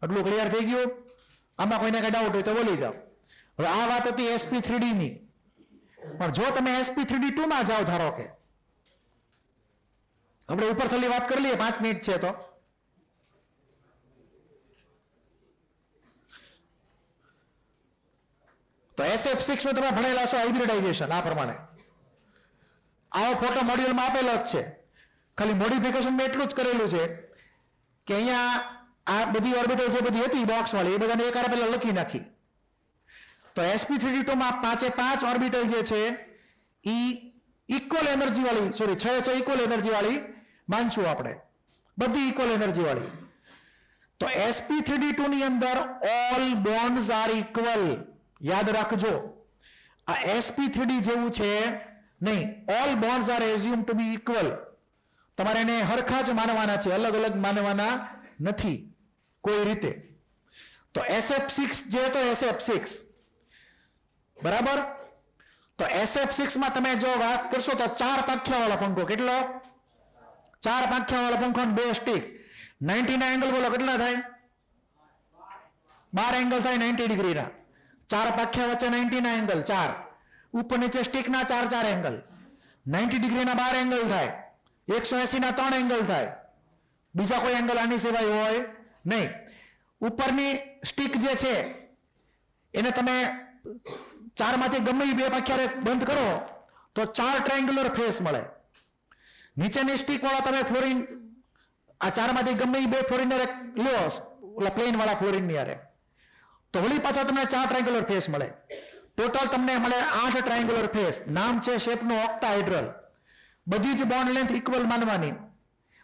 એટલું ક્લિયર થઈ ગયું? આમાં કોઈને કઈ ડાઉટ હોય તો બોલી જાઓ. હવે આ વાત હતી sp3d ની, પણ જો તમે sp3d2 માં જાઓ, ધારો કે આપણે ઉપર છેલ્લી વાત કરી લઈએ, 5 મિનિટ છે તો SF6 નું તમે ભણેલા છો હાઇબ્રિડાઇઝેશન. આ પ્રમાણે આવો ફોટો મોડ્યુલમાં આપેલો જ છે. ખાલી મોડિફિકેશન મેં એટલું જ કરેલું છે કે અહીંયા આ બધી ઓર્બિટલ જે બધી હતી બોક્સ વાળી એ બધાને એક હારે પહેલા લખી નાખી. તો sp3d2 માં 5 ઓર્બિટલ જે છે એ ઇક્વલ એનર્જી વાળી, સોરી 6 ઇક્વલ એનર્જી વાળી માનશું આપણે, બધી ઇક્વલ એનર્જી વાળી. તો sp3d2 ની અંદર ઓલ બોન્ડ્સ આર ઇક્વલ. યાદ રાખજો, આ sp3d જેવું છે નહીં. All bonds are assume to be equal. તમારે એને હરખા જ માનવાના છે, અલગ અલગ માનવાના નથી કોઈ રીતે. તો sf6 જે હતો sf6 બરાબર. તો sf6 માં તમે જો વાત કરશો તો 4 પાંખિયાવાળો પંખો. કેટલો? 4 પાંખિયાવાળો પંખો અને 2 સ્ટીક. 90 ના એંગલ બોલો કેટલા થાય? 12 એંગલ થાય 90 ડિગ્રીના. 4 પાંખિયા વચ્ચે 90 ના એંગલ 4. ઉપર નીચે સ્ટીકના 4 એંગલ. 90 ડિગ્રીના 12 એંગલ થાય. 180 ના 3 એંગલ થાય. બીજા કોઈ એંગલ આની સિવાય હોય નહીં. ઉપરની સ્ટીક જે છે એને તમે 4 માંથી ગમે એ 2 પાંખિયા બંધ કરો તો 4 ટ્રાયંગ્યુલર ફેસ મળે. નીચેની સ્ટીક વાળા તમે ફ્લોરિન, આ 4 માંથી ગમે એ 2 ફ્લોરિન લો, ઓલા પ્લેન વાળા ફ્લોરિન ની હારે, તો વળી પાછા તમને 4 ટ્રાયંગ્યુલર ફેસ મળે. ટોટલ તમને મળે 8 ટ્રાયંગ્યુલર ફેસ. નામ છે શેપનું ઓક્ટાહેડ્રલ. બધી જ બોન્ડ લેન્થ ઇક્વલ માનવાની.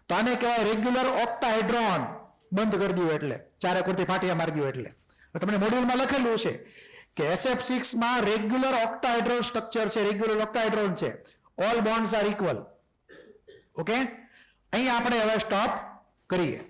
તો આને કહેવાય રેગ્યુલર ઓક્ટાહેડ્રોન. બંધ કરી દો એટલે, 4 કુર્તી ફાટિયા મારી દો એટલે. તમને મોડ્યુલમાં લખેલું છે કે sf6 માં રેગ્યુલર ઓક્ટાહેડ્રોન સ્ટ્રક્ચર છે, રેગ્યુલર ઓક્ટાહેડ્રોન છે. All bonds are equal. Okay, અહીં આપણે હવે સ્ટોપ કરીએ.